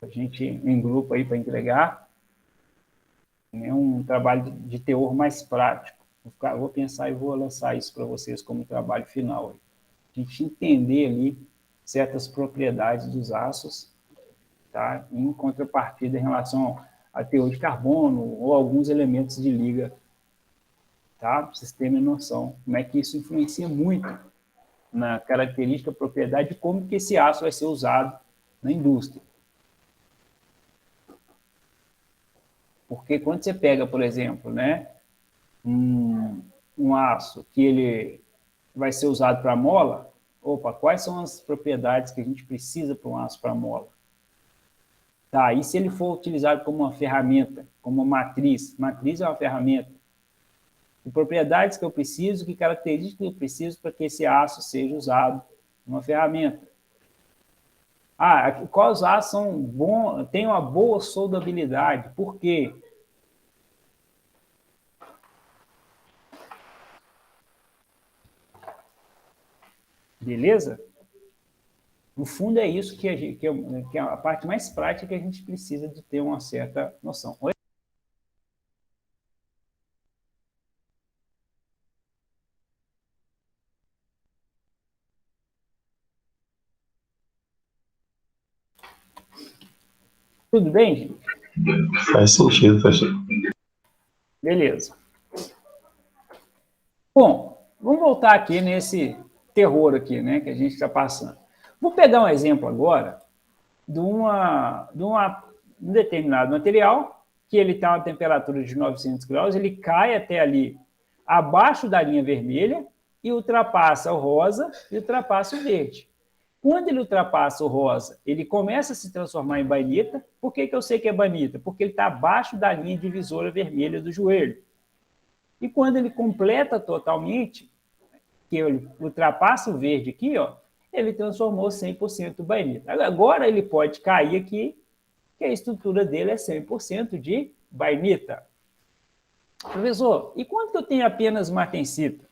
A gente, em grupo aí, para entregar, né, um trabalho de teor mais prático. Vou pensar e vou lançar isso para vocês como trabalho final. A gente entender ali certas propriedades dos aços, tá? Em contrapartida em relação a teor de carbono ou alguns elementos de liga, tá? Para vocês terem noção como é que isso influencia muito na característica, propriedade, de como que esse aço vai ser usado na indústria. Porque quando você pega, por exemplo, né, um aço que ele vai ser usado para mola, opa, quais são as propriedades que a gente precisa para um aço para mola? Tá, e se ele for utilizado como uma ferramenta, como uma matriz? Matriz é uma ferramenta. Que propriedades que eu preciso, que características que eu preciso para que esse aço seja usado numa ferramenta? Quais aços são bons, têm uma boa soldabilidade? Por quê? Beleza? No fundo, é isso que é a parte mais prática que a gente precisa de ter uma certa noção. Oi? Tudo bem, gente? Faz sentido, professor. Beleza. Bom, vamos voltar aqui nesse terror aqui, né, que a gente está passando. Vou pegar um exemplo agora de um determinado material que ele está a uma temperatura de 900 graus, ele cai até ali abaixo da linha vermelha e ultrapassa o rosa e ultrapassa o verde. Quando ele ultrapassa o rosa, ele começa a se transformar em bainita. Por que eu sei que é bainita? Porque ele está abaixo da linha divisora vermelha do joelho. E quando ele completa totalmente, que ele ultrapassa o verde aqui, ó, ele transformou 100% bainita. Agora ele pode cair aqui, que a estrutura dele é 100% de bainita. Professor, e quando que eu tenho apenas martensita?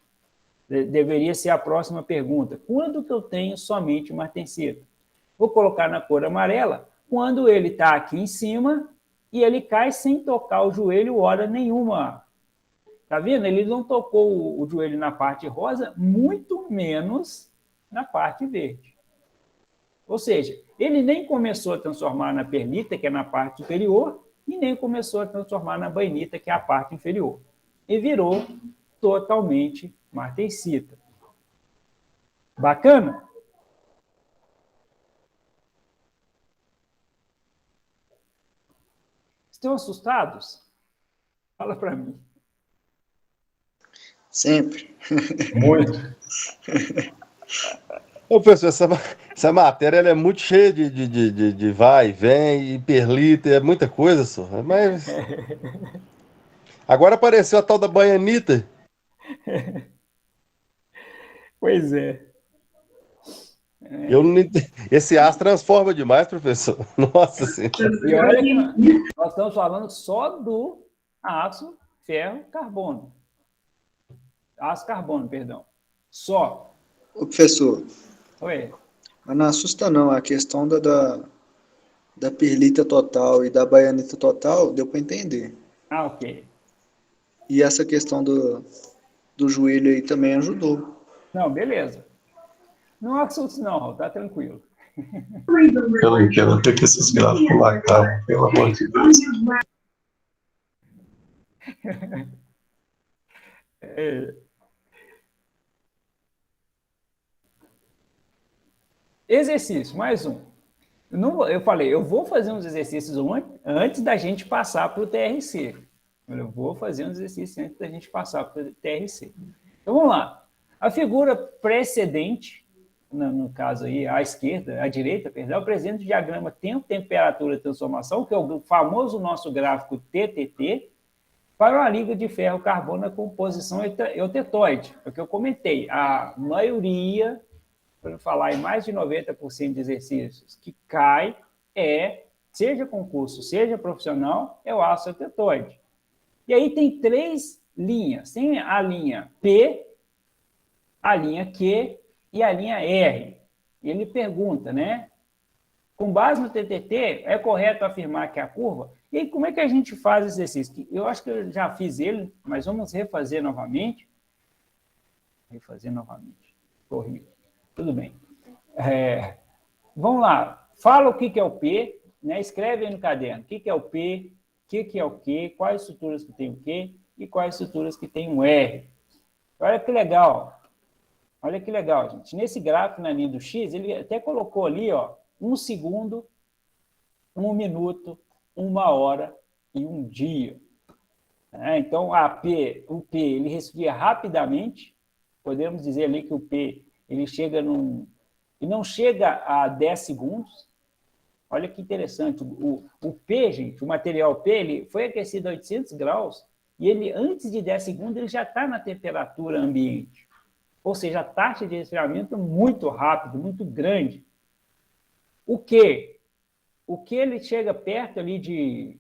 Deveria ser a próxima pergunta. Quando que eu tenho somente martensita? Vou colocar na cor amarela quando ele está aqui em cima e ele cai sem tocar o joelho hora nenhuma. Tá vendo? Ele não tocou o joelho na parte rosa, muito menos na parte verde. Ou seja, ele nem começou a transformar na perlita, que é na parte superior, e nem começou a transformar na bainita, que é a parte inferior. E virou totalmente martensita. Bacana? Estão assustados? Fala para mim. Sempre. Muito. Ô, professor, essa matéria ela é muito cheia de vai e vem, e perlita, é muita coisa, só. Mas... Agora apareceu a tal da baianita. Pois é. Esse aço transforma demais, professor. Nossa Senhora. E olha que nós estamos falando só do aço, ferro, carbono. Aço, carbono, perdão. Só. Ô, professor, Oi. mas não assusta não, a questão da perlita total e da baianita total deu para entender. Ah, ok. E essa questão do joelho aí também ajudou. Não, beleza. Não assuste não, tá tranquilo. Eu não entendo até que esses gráficos lá acabam, pelo amor de Deus. Exercício, mais um. Eu falei, eu vou fazer uns exercícios antes da gente passar para o TRC. Eu vou fazer uns exercícios antes da gente passar para o TRC. Então, vamos lá. A figura precedente, no caso aí, à esquerda, à direita, perdão, apresenta o diagrama tempo, temperatura e transformação, que é o famoso nosso gráfico TTT, para uma liga de ferro carbono na composição eutetoide. É o que eu comentei. A maioria, para falar em mais de 90% de exercícios que cai, seja concurso, seja profissional, é o aço eutetoide. E aí tem 3 linhas. Tem a linha P, a linha Q e a linha R. E ele pergunta, né? Com base no TTT, é correto afirmar que a curva... E aí, como é que a gente faz esse exercício? Eu acho que eu já fiz ele, mas vamos refazer novamente. Corrido. Tudo bem. Vamos lá. Fala o que é o P, né? Escreve aí no caderno. O que é o P, o que é o Q, quais estruturas que tem o Q e quais estruturas que tem o R. Olha que legal. Olha que legal, gente. Nesse gráfico, na linha do X, ele até colocou ali, ó, 1 segundo, 1 minuto, 1 hora e 1 dia. Então, o P, ele resfria rapidamente. Podemos dizer ali que o P, ele chega e não chega a 10 segundos. Olha que interessante. O P, gente, o material P, ele foi aquecido a 800 graus e ele, antes de 10 segundos, ele já está na temperatura ambiente. Ou seja, a taxa de resfriamento é muito rápida, muito grande. O que ele chega perto ali de...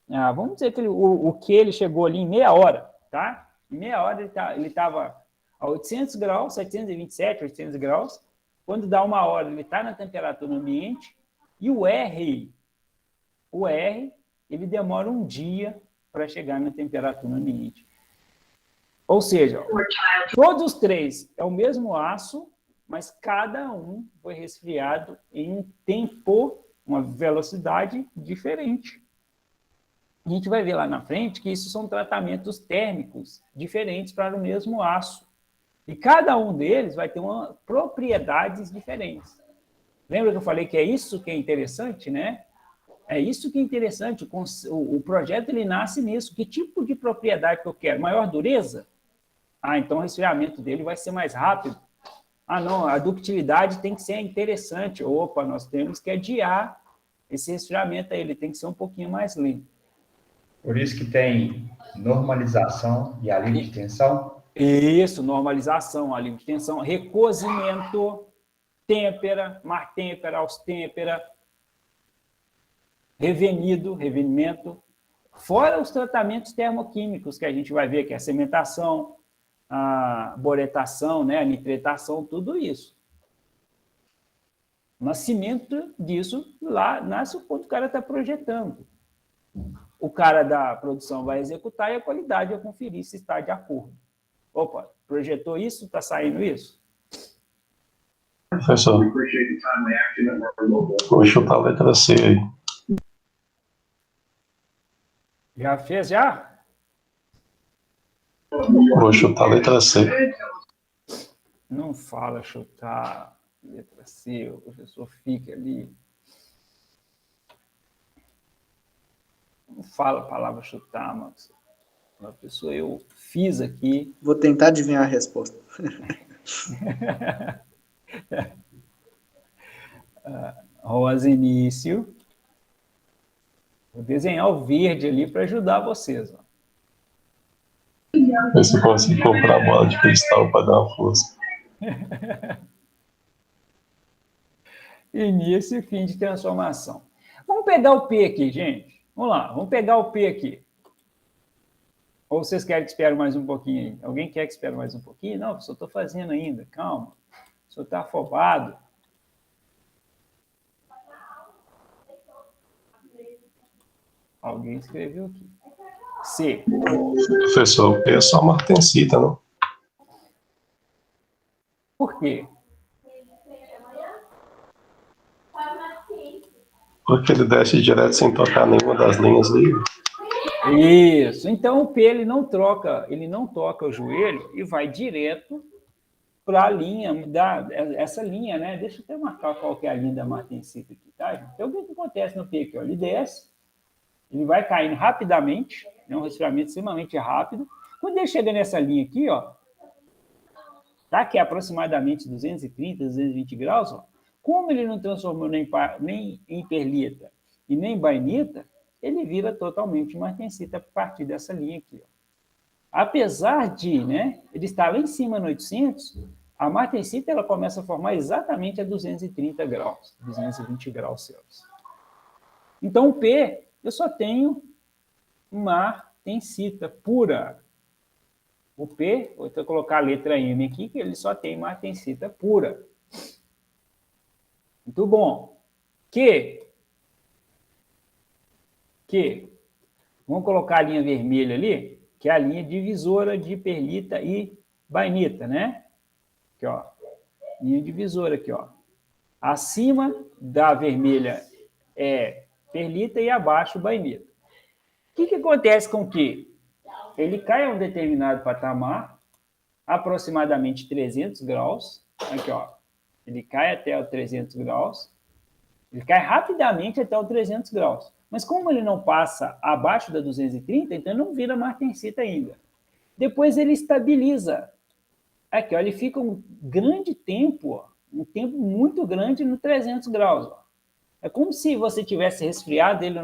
vamos dizer que o que ele chegou ali em meia hora, tá? Em meia hora ele estava a 800 graus, 727, 800 graus. Quando dá 1 hora, ele está na temperatura ambiente. E o R, ele demora 1 dia para chegar na temperatura ambiente. Ou seja, todos os 3 é o mesmo aço, mas cada um foi resfriado em um tempo, uma velocidade diferente. A gente vai ver lá na frente que isso são tratamentos térmicos diferentes para o mesmo aço. E cada um deles vai ter propriedades diferentes. Lembra que eu falei que é isso que é interessante, né? É isso que é interessante. O projeto ele nasce nisso. Que tipo de propriedade que eu quero? Maior dureza? Então o resfriamento dele vai ser mais rápido. Não, a ductilidade tem que ser interessante. Opa, nós temos que adiar esse resfriamento aí, ele tem que ser um pouquinho mais lento. Por isso que tem normalização e alívio de tensão? Isso, normalização, alívio de tensão, recozimento, têmpera, martêmpera, austêmpera, revenimento, Fora os tratamentos termoquímicos que a gente vai ver, que é a cementação, a boretação, né, a nitretação, tudo isso. O nascimento disso lá nasce quando o cara está projetando. O cara da produção vai executar e a qualidade vai conferir se está de acordo. Opa, projetou isso, está saindo isso? Professor, vou chutar a letra C aí. Já fez, já? Vou chutar a letra C. Não fala chutar letra C, o professor fica ali. Não fala a palavra chutar, Max. A pessoa, eu fiz aqui. Vou tentar adivinhar a resposta. Rosa início. Vou desenhar o verde ali para ajudar vocês. Ó. Ver se eu consigo comprar a bola de cristal para dar uma força. Início e fim de transformação. Vamos pegar o P aqui, gente. Vamos lá, vamos pegar o P aqui. Ou vocês querem que espere mais um pouquinho aí? Alguém quer que espere mais um pouquinho? Não, eu só estou fazendo ainda, calma. O senhor está afobado. Alguém escreveu aqui. C. Professor, o P é só martensita, não? Por quê? Porque ele desce direto sem tocar nenhuma das linhas livres. Isso. Então o P ele não toca o joelho e vai direto para a linha, essa linha, né? Deixa eu até marcar qual que é a linha da martensita aqui, tá? Então o que acontece no P aqui? Ó? Ele desce, ele vai caindo rapidamente, é um resfriamento extremamente rápido. Quando ele chega nessa linha aqui, ó, tá? Que é aproximadamente 230, 220 graus, ó. Como ele não transformou nem em perlita e nem bainita, ele vira totalmente martensita a partir dessa linha aqui. Ó. Apesar de, né, ele estar lá em cima no 800, a martensita ela começa a formar exatamente a 230 graus, 220 graus Celsius. Então, o P, eu só tenho martensita pura. O P, vou até colocar a letra M aqui, que ele só tem martensita pura. Muito bom. Que, vamos colocar a linha vermelha ali, que é a linha divisora de perlita e bainita, né? Aqui, ó. Linha divisora aqui, ó. Acima da vermelha é perlita e abaixo bainita. O que acontece com o que? Ele cai a um determinado patamar, aproximadamente 300 graus. Aqui, ó. Ele cai até os 300 graus. Ele cai rapidamente até os 300 graus. Mas como ele não passa abaixo da 230, então não vira martensita ainda. Depois ele estabiliza. Aqui, ó, ele fica um grande tempo, ó, um tempo muito grande no 300 graus. Ó. É como se você tivesse resfriado ele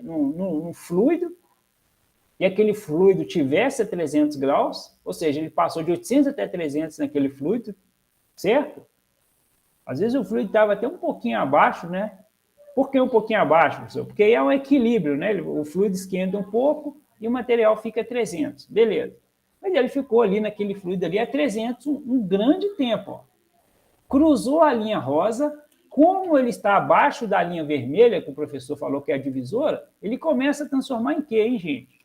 num fluido, e aquele fluido tivesse a 300 graus, ou seja, ele passou de 800 até 300 naquele fluido, certo? Às vezes o fluido estava até um pouquinho abaixo, né? Por que um pouquinho abaixo, professor? Porque aí é um equilíbrio, né? O fluido esquenta um pouco e o material fica a 300. Beleza. Mas ele ficou ali naquele fluido ali a 300 um grande tempo. Ó. Cruzou a linha rosa, como ele está abaixo da linha vermelha, que o professor falou que é a divisora, ele começa a transformar em quê, hein, gente?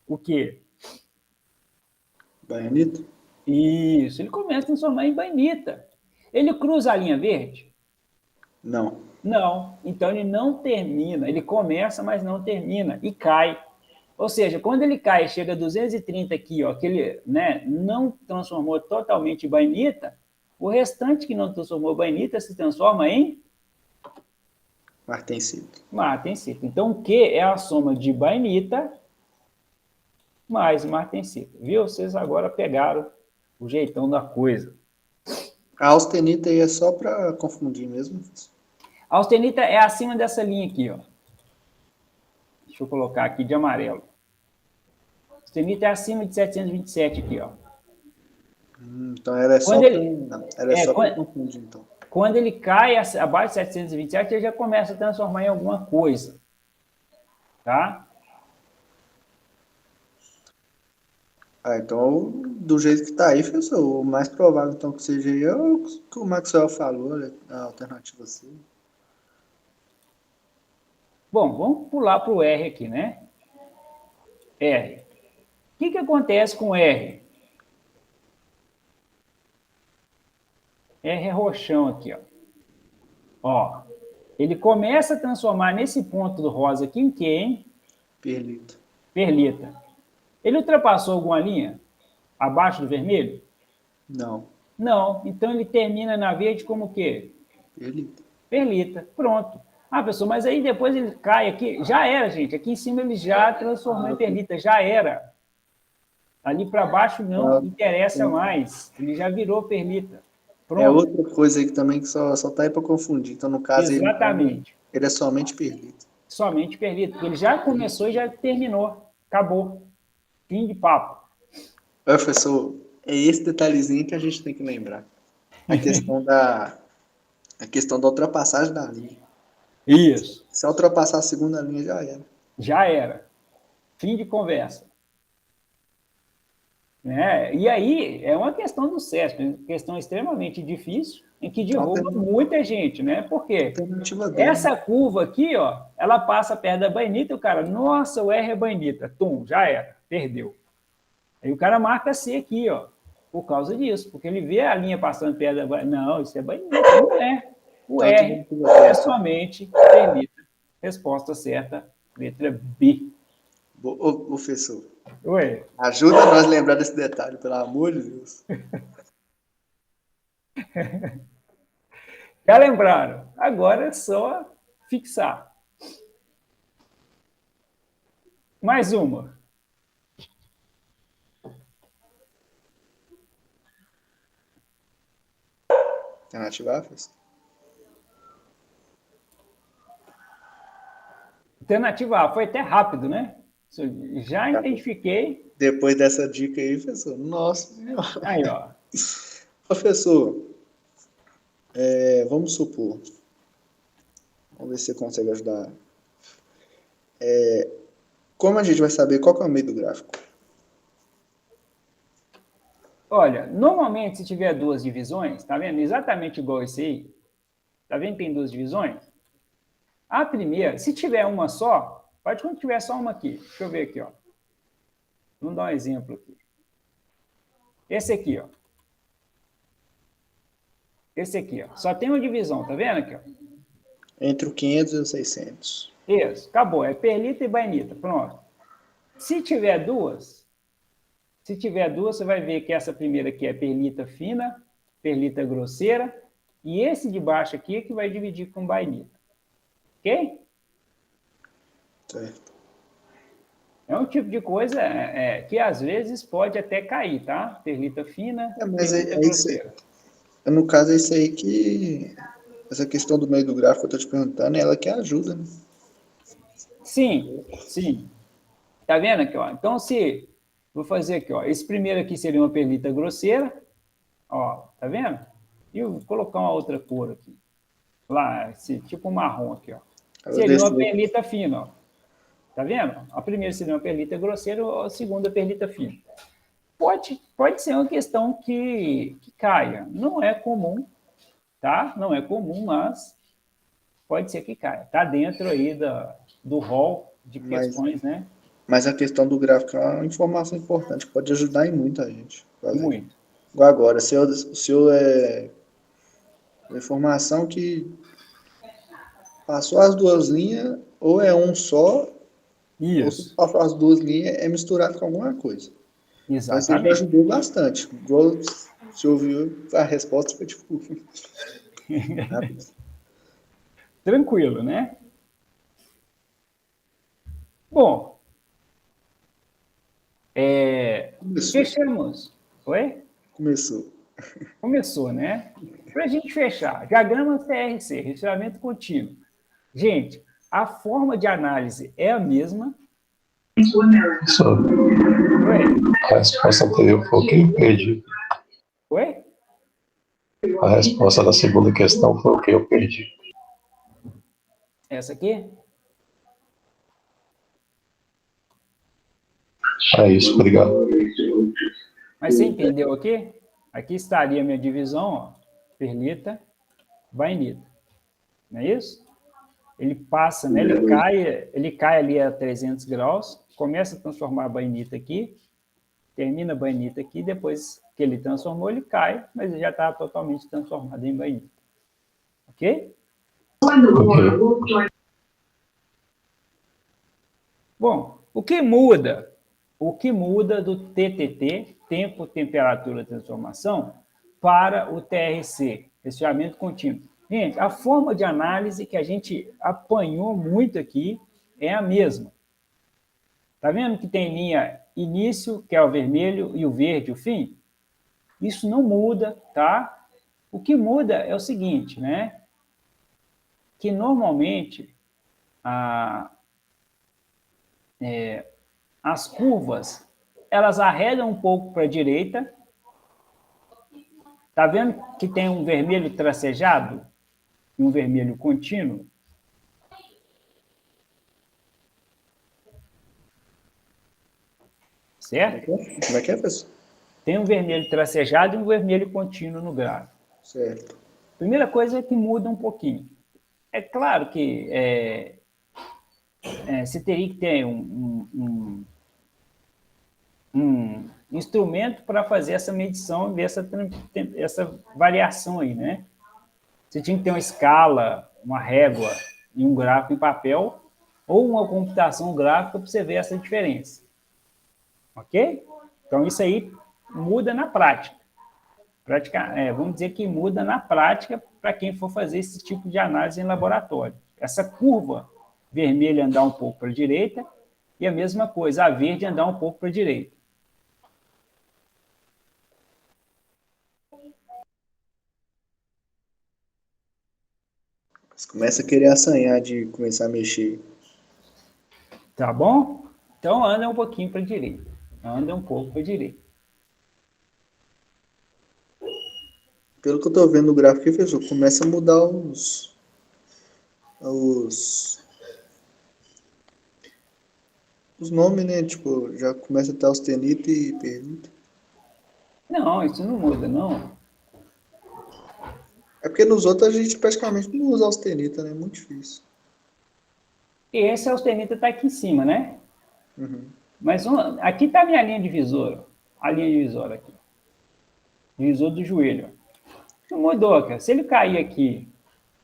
O quê? Bainita? Isso, ele começa a transformar em bainita. Ele cruza a linha verde? Não. Não. Então ele não termina. Ele começa, mas não termina. E cai. Ou seja, quando ele cai, chega a 230 aqui, ó, que ele, né, não transformou totalmente em bainita, o restante que não transformou bainita se transforma em martensita. Martensita. Então o Q é a soma de bainita mais martensita. Viu? Vocês agora pegaram o jeitão da coisa. A austenita aí é só para confundir mesmo? A austenita é acima dessa linha aqui, ó. Deixa eu colocar aqui de amarelo. A austenita é acima de 727 aqui, ó. Então ela é só para confundir, então. Quando ele cai abaixo de 727, ele já começa a transformar em alguma coisa. Tá? Ah, então, do jeito que tá aí, professor, o mais provável então que seja aí é o que o Maxwell falou, né? A alternativa C. Bom, vamos pular para o R aqui, né? R. O que acontece com R? R é roxão aqui, ó. Ó, ele começa a transformar nesse ponto do rosa aqui em quê, hein? Perlita. Perlita. Ele ultrapassou alguma linha abaixo do vermelho? Não. Não. Então ele termina na verde como o quê? Perlita. Perlita. Pronto. Ah, pessoal, mas aí depois ele cai aqui. Já era, gente. Aqui em cima ele já transformou em perlita. Já era. Ali para baixo não interessa mais. Ele já virou perlita. Pronto. É outra coisa aí que também que só tá aí para confundir. Então, no caso, exatamente. Ele é somente perlita. Somente perlita. Porque ele já começou e já terminou. Acabou. Fim de papo. Professor, é esse detalhezinho que a gente tem que lembrar. A questão da ultrapassagem da linha. Isso. Se ultrapassar a segunda linha, já era. Já era. Fim de conversa. Né? E aí, é uma questão do CESP, uma questão extremamente difícil, em que derruba muita gente, né? Por quê? Essa curva aqui, ó, ela passa perto da bainita e o cara, nossa, o R é bainita. Tum, já era, perdeu. Aí o cara marca C aqui, ó, por causa disso, porque ele vê a linha passando perto da bainita. Não, isso é bainita, não é. O R é somente bainita. Resposta certa, letra B. Ô, professor. Oi. Ajuda nós a lembrar desse detalhe, pelo amor de Deus. Já lembraram? Agora é só fixar. Mais uma. Alternativa A, professor? Alternativa A. Foi até rápido, né? Já identifiquei. Depois dessa dica aí, professor. Nossa. Aí, ó. Professor, vamos supor. Vamos ver se você consegue ajudar. Como a gente vai saber qual que é o meio do gráfico? Olha, normalmente se tiver duas divisões, tá vendo? Exatamente igual esse aí. Tá vendo que tem duas divisões? A primeira, se tiver uma só, pode quando tiver só uma aqui. Deixa eu ver aqui, ó. Vamos dar um exemplo aqui. Esse aqui, ó. Esse aqui, ó. Só tem uma divisão, tá vendo aqui, ó? Entre o 500 e o 600. Isso, acabou. É perlita e bainita. Pronto. Se tiver duas, você vai ver que essa primeira aqui é perlita fina, perlita grosseira, e esse de baixo aqui é que vai dividir com bainita. Ok? Certo. É um tipo de coisa que às vezes pode até cair, tá? Perlita fina, Mas perlita grosseira. No caso, é isso aí que... Essa questão do meio do gráfico que eu tô te perguntando, é ela que ajuda, né? Sim, sim. Tá vendo aqui, ó? Então, vou fazer aqui, ó. Esse primeiro aqui seria uma perlita grosseira. Ó, tá vendo? E eu vou colocar uma outra cor aqui. Lá, tipo um marrom aqui, ó. Seria uma perlita fina, ó. Tá vendo? A primeira seria uma perlita grosseira, a segunda perlita fina. Pode ser uma questão que caia. Não é comum, tá? Não é comum, mas pode ser que caia. Tá dentro aí do rol de questões, né? Mas a questão do gráfico é uma informação importante, pode ajudar em muita gente. Muito. Igual agora, o senhor é uma informação que passou as duas linhas, ou é um só, isso. Ou se passou as duas linhas, é misturado com alguma coisa. Exatamente. Mas ele ajudou bastante. Igual você ouviu, a resposta foi tipo... Tranquilo, né? Bom, fechamos. Oi? Começou, né? Para a gente fechar, diagrama TRC, resfriamento contínuo. Gente, a forma de análise é a mesma. Só. Oi? A resposta anterior foi o que eu perdi. Oi? A resposta da segunda questão foi o que eu perdi. Essa aqui? É isso, obrigado. Mas você entendeu aqui? Aqui estaria a minha divisão, ó, perlita, bainita. Não é isso? Ele passa, né? Ele cai ali a 300 graus, começa a transformar a bainita aqui, termina a bainita aqui, depois que ele transformou, ele cai, mas ele já está totalmente transformado em bainita. Ok? Bom, o que muda? O que muda do TTT, tempo, temperatura, transformação, para o TRC, resfriamento contínuo? Gente, a forma de análise que a gente apanhou muito aqui é a mesma. Está vendo que tem linha início, que é o vermelho, e o verde, o fim? Isso não muda, tá? O que muda é o seguinte, né? Que normalmente as curvas, elas arredam um pouco para a direita. Tá vendo que tem um vermelho tracejado e um vermelho contínuo? Certo? Como é que é, professor? Tem um vermelho tracejado e um vermelho contínuo no gráfico. Certo. Primeira coisa é que muda um pouquinho. É claro que você teria que ter um instrumento para fazer essa medição e ver essa variação aí, né? Você tinha que ter uma escala, uma régua e um gráfico em papel, ou uma computação gráfica para você ver essa diferença. Ok? Então, isso aí muda na prática. Vamos dizer que muda na prática para quem for fazer esse tipo de análise em laboratório. Essa curva vermelha andar um pouco para a direita e a mesma coisa, a verde andar um pouco para a direita. Você começa a querer assanhar de começar a mexer. Tá bom? Então, anda um pouquinho para a direita. Anda um pouco para a direita. Pelo que eu tô vendo no gráfico aqui, professor, começa a mudar os nomes, né? Tipo, já começa a ter austenita e perlita. Não, isso não muda, não. É porque nos outros a gente praticamente não usa austenita, né? É muito difícil. E esse austenita está aqui em cima, né? Uhum. Mas aqui está a minha linha divisora. A linha divisora aqui. Divisor do joelho. Não mudou, cara. Se ele cair aqui,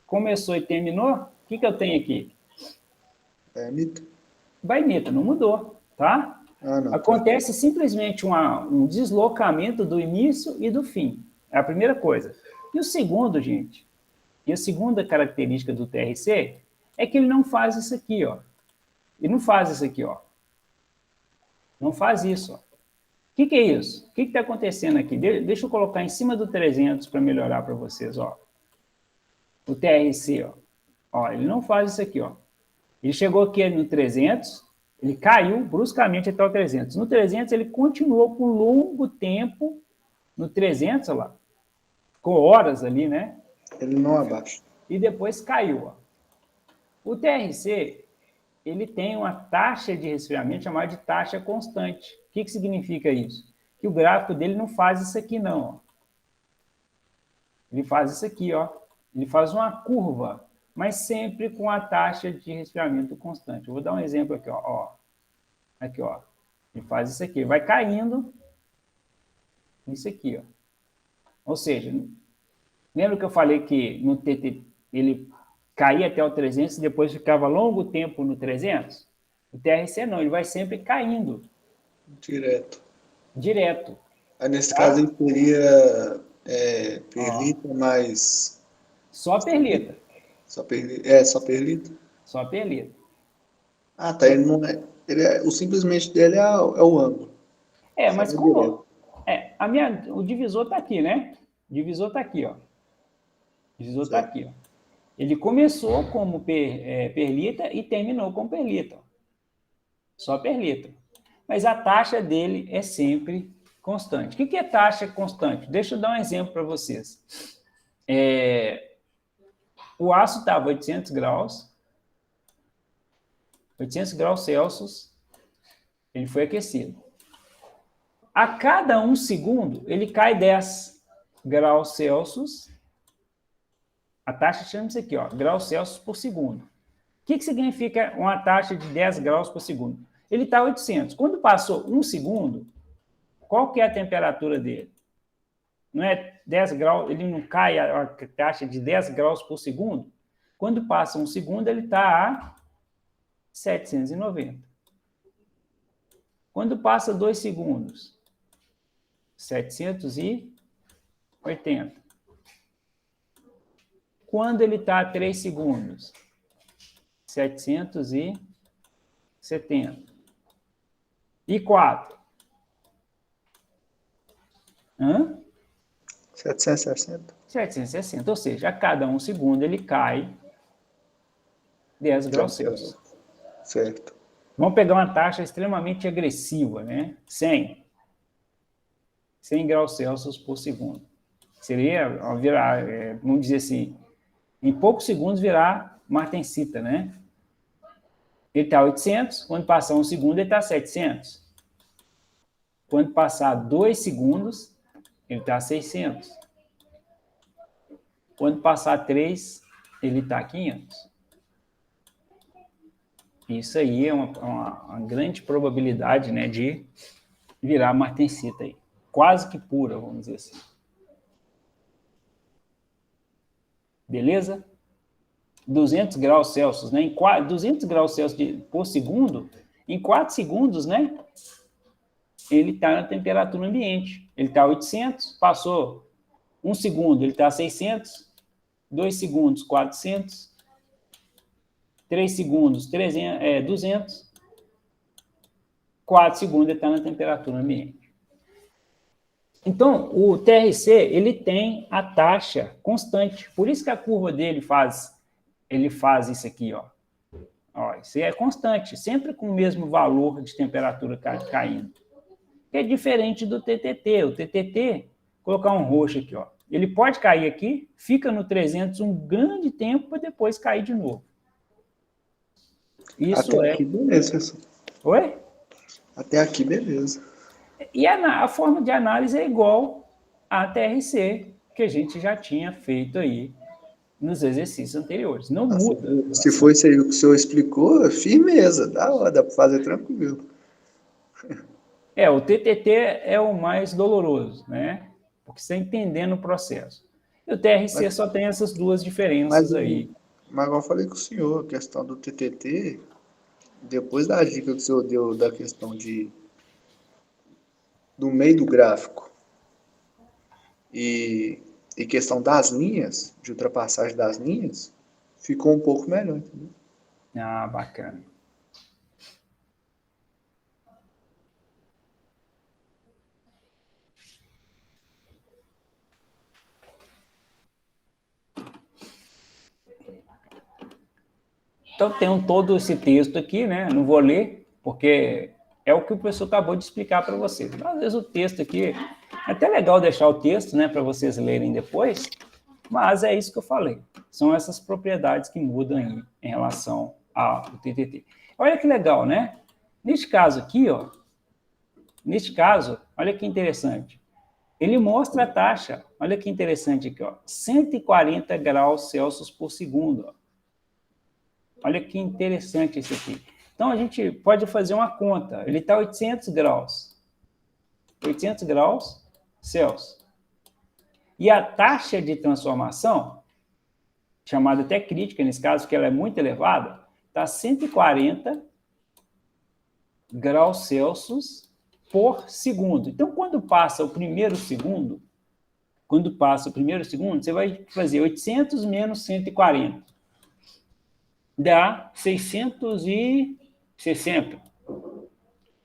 começou e terminou, o que eu tenho aqui? Bainita. Bainita, não mudou, tá? Não. Acontece simplesmente um deslocamento do início e do fim. É a primeira coisa. E o segundo, gente, e a segunda característica do TRC é que ele não faz isso aqui, ó. Ele não faz isso aqui, ó. Não faz isso, ó. O que é isso? O que está acontecendo aqui? Deixa eu colocar em cima do 300 para melhorar para vocês, ó. O TRC, ó. Ó, ele não faz isso aqui, ó. Ele chegou aqui no 300, ele caiu bruscamente até o 300. No 300, ele continuou por longo tempo no 300, olha lá. Ficou horas ali, né? Ele não abaixa. E depois caiu, ó. O TRC, ele tem uma taxa de resfriamento chamada de taxa constante. O que significa isso? Que o gráfico dele não faz isso aqui, não. Ó. Ele faz isso aqui, ó. Ele faz uma curva, mas sempre com a taxa de resfriamento constante. Eu vou dar um exemplo aqui, ó. Aqui, ó. Ele faz isso aqui. Vai caindo isso aqui, ó. Ou seja, lembra que eu falei que no TT ele caía até o 300 e depois ficava longo tempo no 300? O TRC não, ele vai sempre caindo. Direto. Aí nesse caso ele seria perlita, mas... Só perlita. Só perlita? Só perlita? Só perlita. Ah, tá. Ele não é... o simplesmente dele é o ângulo. Mas como... o divisor está aqui, né? O divisor está aqui, ó. O divisor está aqui, ó. Ele começou como perlita e terminou com perlita. Ó. Só perlita. Mas a taxa dele é sempre constante. O que é taxa constante? Deixa eu dar um exemplo para vocês. O aço estava 800 graus Celsius, ele foi aquecido. A cada 1 segundo, ele cai 10 graus Celsius. A taxa chama-se aqui, ó, graus Celsius por segundo. O que significa uma taxa de 10 graus por segundo? Ele está a 800. Quando passou 1 segundo, qual que é a temperatura dele? Não é 10 graus, ele não cai a taxa de 10 graus por segundo? Quando passa 1 segundo, ele está a 790. Quando passa 2 segundos, 780. Quando ele está a 3 segundos, 770. E 4? 760. 760, ou seja, a cada 1 segundo ele cai 10 graus Celsius. Certo. Vamos pegar uma taxa extremamente agressiva, né? 100 graus Celsius por segundo. Seria virar, vamos dizer assim, em poucos segundos virar martensita, né? Ele está a 800, quando passar 1 segundo ele está a 700. Quando passar 2 segundos, ele está a 600. Quando passar 3, ele está a 500. Isso aí é uma grande probabilidade, né, de virar martensita aí. Quase que pura, vamos dizer assim. Beleza? 200 graus Celsius, né? 200 graus Celsius por segundo, em 4 segundos, né? Ele está na temperatura ambiente. Ele está a 800, passou 1 segundo, ele está a 600, 2 segundos, 400, 3 segundos, 200, 4 segundos, ele está na temperatura ambiente. Então, o TRC, ele tem a taxa constante. Por isso que a curva dele faz isso aqui, ó. Ó, isso é constante, sempre com o mesmo valor de temperatura caindo. É diferente do TTT. O TTT, colocar um roxo aqui, ó. Ele pode cair aqui, fica no 300 um grande tempo para depois cair de novo. Isso até aqui, beleza, professor. Oi? Até aqui, beleza. E a forma de análise é igual à TRC, que a gente já tinha feito aí nos exercícios anteriores. Não muda. Se for isso aí o que o senhor explicou, firmeza, dá para fazer tranquilo. O TTT é o mais doloroso, né? Porque você está entendendo o processo. E o TRC só tem essas duas diferenças aí. Mas igual eu falei com o senhor, a questão do TTT, depois da dica que o senhor deu da questão do meio do gráfico e questão das linhas, de ultrapassagem das linhas, ficou um pouco melhor, entendeu? Ah, bacana. Então, tem todo esse texto aqui, né? Não vou ler, porque é o que o professor acabou de explicar para vocês. Às vezes o texto aqui, é até legal deixar o texto, né, para vocês lerem depois, mas é isso que eu falei. São essas propriedades que mudam aí em relação ao TTT. Olha que legal, né? Neste caso aqui, ó, olha que interessante. Ele mostra a taxa, olha que interessante aqui, ó, 140 graus Celsius por segundo, ó. Olha que interessante esse aqui. Então, a gente pode fazer uma conta. Ele está a 800 graus. 800 graus Celsius. E a taxa de transformação, chamada até crítica nesse caso, porque ela é muito elevada, está a 140 graus Celsius por segundo. Então, quando passa o primeiro segundo, você vai fazer 800 menos 140. Dá 660.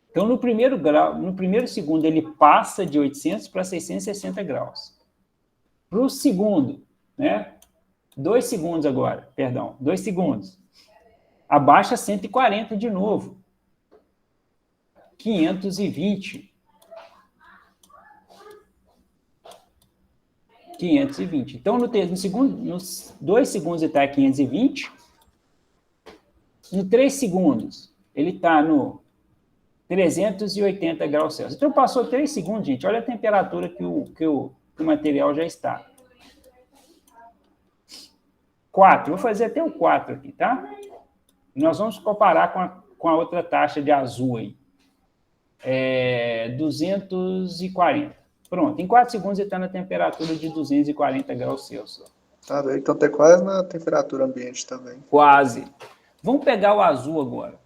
Então, no primeiro segundo, ele passa de 800 para 660 graus. Para o segundo, né? 2 segundos agora, perdão, 2 segundos. Abaixa 140 de novo. 520. 520. Então, nos 2 segundos ele está a 520. No 3 segundos, ele está no 380 graus Celsius. Então, passou 3 segundos, gente. Olha a temperatura que o material já está. 4. Vou fazer até o 4 aqui, tá? Nós vamos comparar com a outra taxa de azul aí. 240. Pronto. Em 4 segundos, ele está na temperatura de 240 graus Celsius. Tá bem, então tá quase na temperatura ambiente também. Quase. Vamos pegar o azul agora.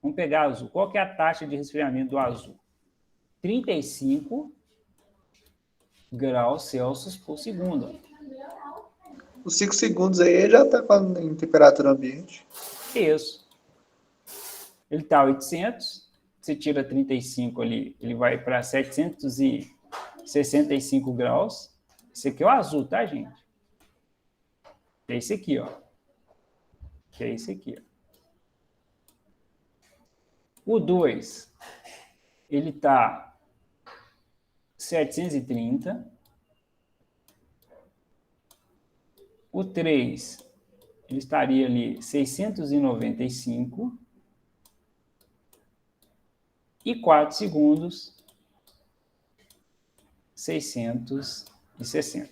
Vamos pegar o azul. Qual que é a taxa de resfriamento do azul? 35 graus Celsius por segundo. Os 5 segundos aí já tá em temperatura ambiente. Isso. Ele está a 800. Você tira 35 ali, ele vai para 765 graus. Esse aqui é o azul, tá, gente? É esse aqui, ó. Que é esse aqui, ó. O 2, ele está 730. O 3, ele estaria ali 695. E 4 segundos, 660.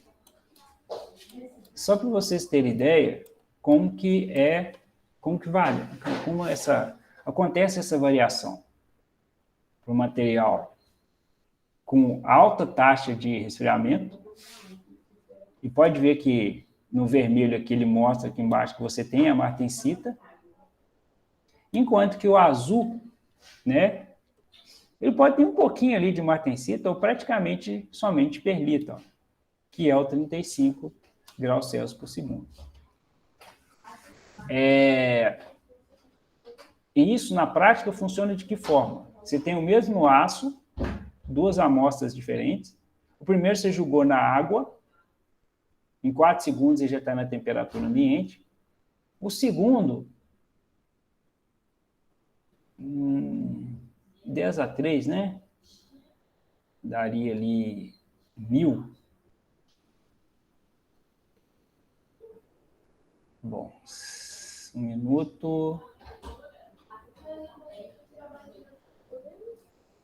Só para vocês terem ideia como que vale, como acontece essa variação para o material com alta taxa de resfriamento. E pode ver que no vermelho aqui ele mostra aqui embaixo que você tem a martensita, enquanto que o azul, né, ele pode ter um pouquinho ali de martensita ou praticamente somente perlita, ó, que é o 35 graus Celsius por segundo. E isso, na prática, funciona de que forma? Você tem o mesmo aço, 2 amostras diferentes. O primeiro você jogou na água, em 4 segundos ele já está na temperatura ambiente. O segundo, 10 a 3, né? Daria ali 1000. Bom, 1 minuto.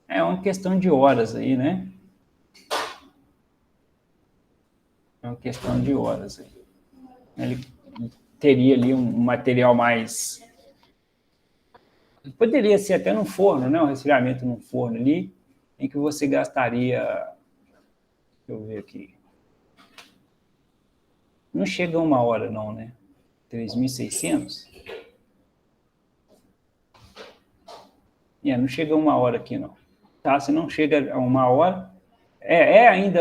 É uma questão de horas aí, né? É uma questão de horas aí. Ele teria ali um material mais... Poderia ser até no forno, né? Um resfriamento no forno ali, em que você gastaria... Deixa eu ver aqui. Não chega a 1 hora, não, né? 3.600? Não chega a 1 hora aqui, não. Tá? Se não chega a 1 hora, ainda,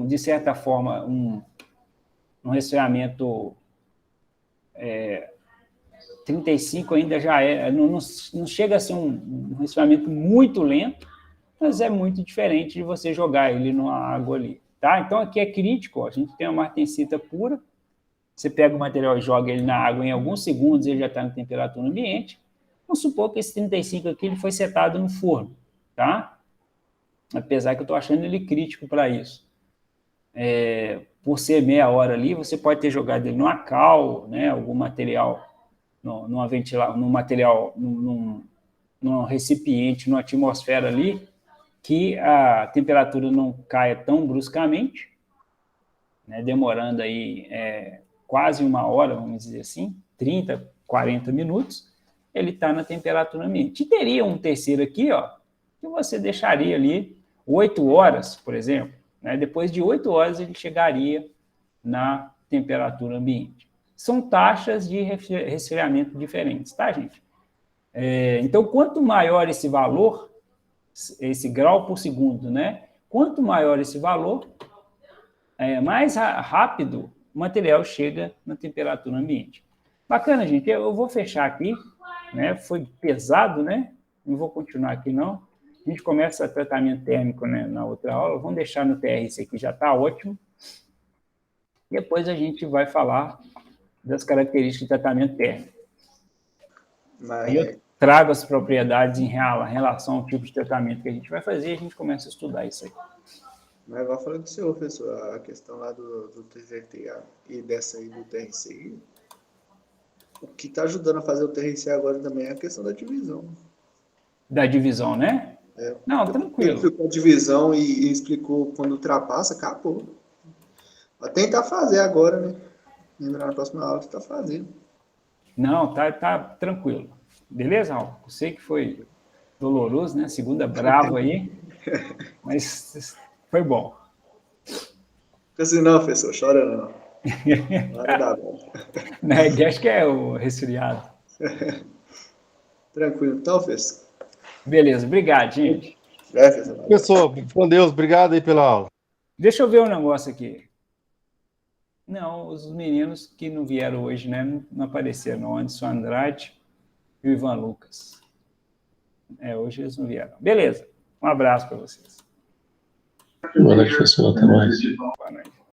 de certa forma, um resfriamento 35 ainda já não chega a ser um resfriamento muito lento, mas é muito diferente de você jogar ele numa água ali. Tá? Então, aqui é crítico, ó, a gente tem uma martensita pura, você pega o material e joga ele na água, em alguns segundos ele já está na temperatura ambiente. Vamos supor que esse 35 aqui ele foi setado no forno, tá? Apesar que eu estou achando ele crítico para isso. Por ser meia hora ali, você pode ter jogado ele numa cal, né, algum material, num recipiente, numa atmosfera ali, que a temperatura não caia tão bruscamente, né, demorando aí quase 1 hora, vamos dizer assim, 30, 40 minutos, ele está na temperatura ambiente. E teria um terceiro aqui, ó, que você deixaria ali 8 horas, por exemplo, né? Depois de 8 horas ele chegaria na temperatura ambiente. São taxas de resfriamento diferentes, tá, gente? Então, quanto maior esse valor, esse grau por segundo, né? Quanto maior esse valor, mais rápido o material chega na temperatura ambiente. Bacana, gente. Eu vou fechar aqui, né? Foi pesado, né? Não vou continuar aqui, não. A gente começa tratamento térmico, né, na outra aula. Vamos deixar no TR, esse aqui já está ótimo. Depois a gente vai falar das características de tratamento térmico. Aí eu trago as propriedades em relação ao tipo de tratamento que a gente vai fazer e a gente começa a estudar isso aí. Mas vai falar do senhor, professor, a questão lá do TZT e dessa aí do TRCI. O que está ajudando a fazer o TRC agora também é a questão da divisão. Da divisão, né? Não, tranquilo. Ele explicou a divisão e explicou quando ultrapassa, acabou. Vai tentar fazer agora, né? Lembrar na próxima aula que você tá fazendo. Não, tá tranquilo. Beleza, Raul? Eu sei que foi doloroso, né? Segunda bravo aí, mas foi bom. Fica assim, não, professor, chora não. Hora da bola. Né? Acho que é o resfriado. Tranquilo, então, professor. Beleza, obrigado, gente. Professor. Professor, com Deus, obrigado aí pela aula. Deixa eu ver um negócio aqui. Não, os meninos que não vieram hoje, né? Não apareceram, não. Anderson Andrade e o Ivan Lucas. Hoje eles não vieram. Beleza. Um abraço para vocês. Boa noite, professor. Até mais. Boa noite.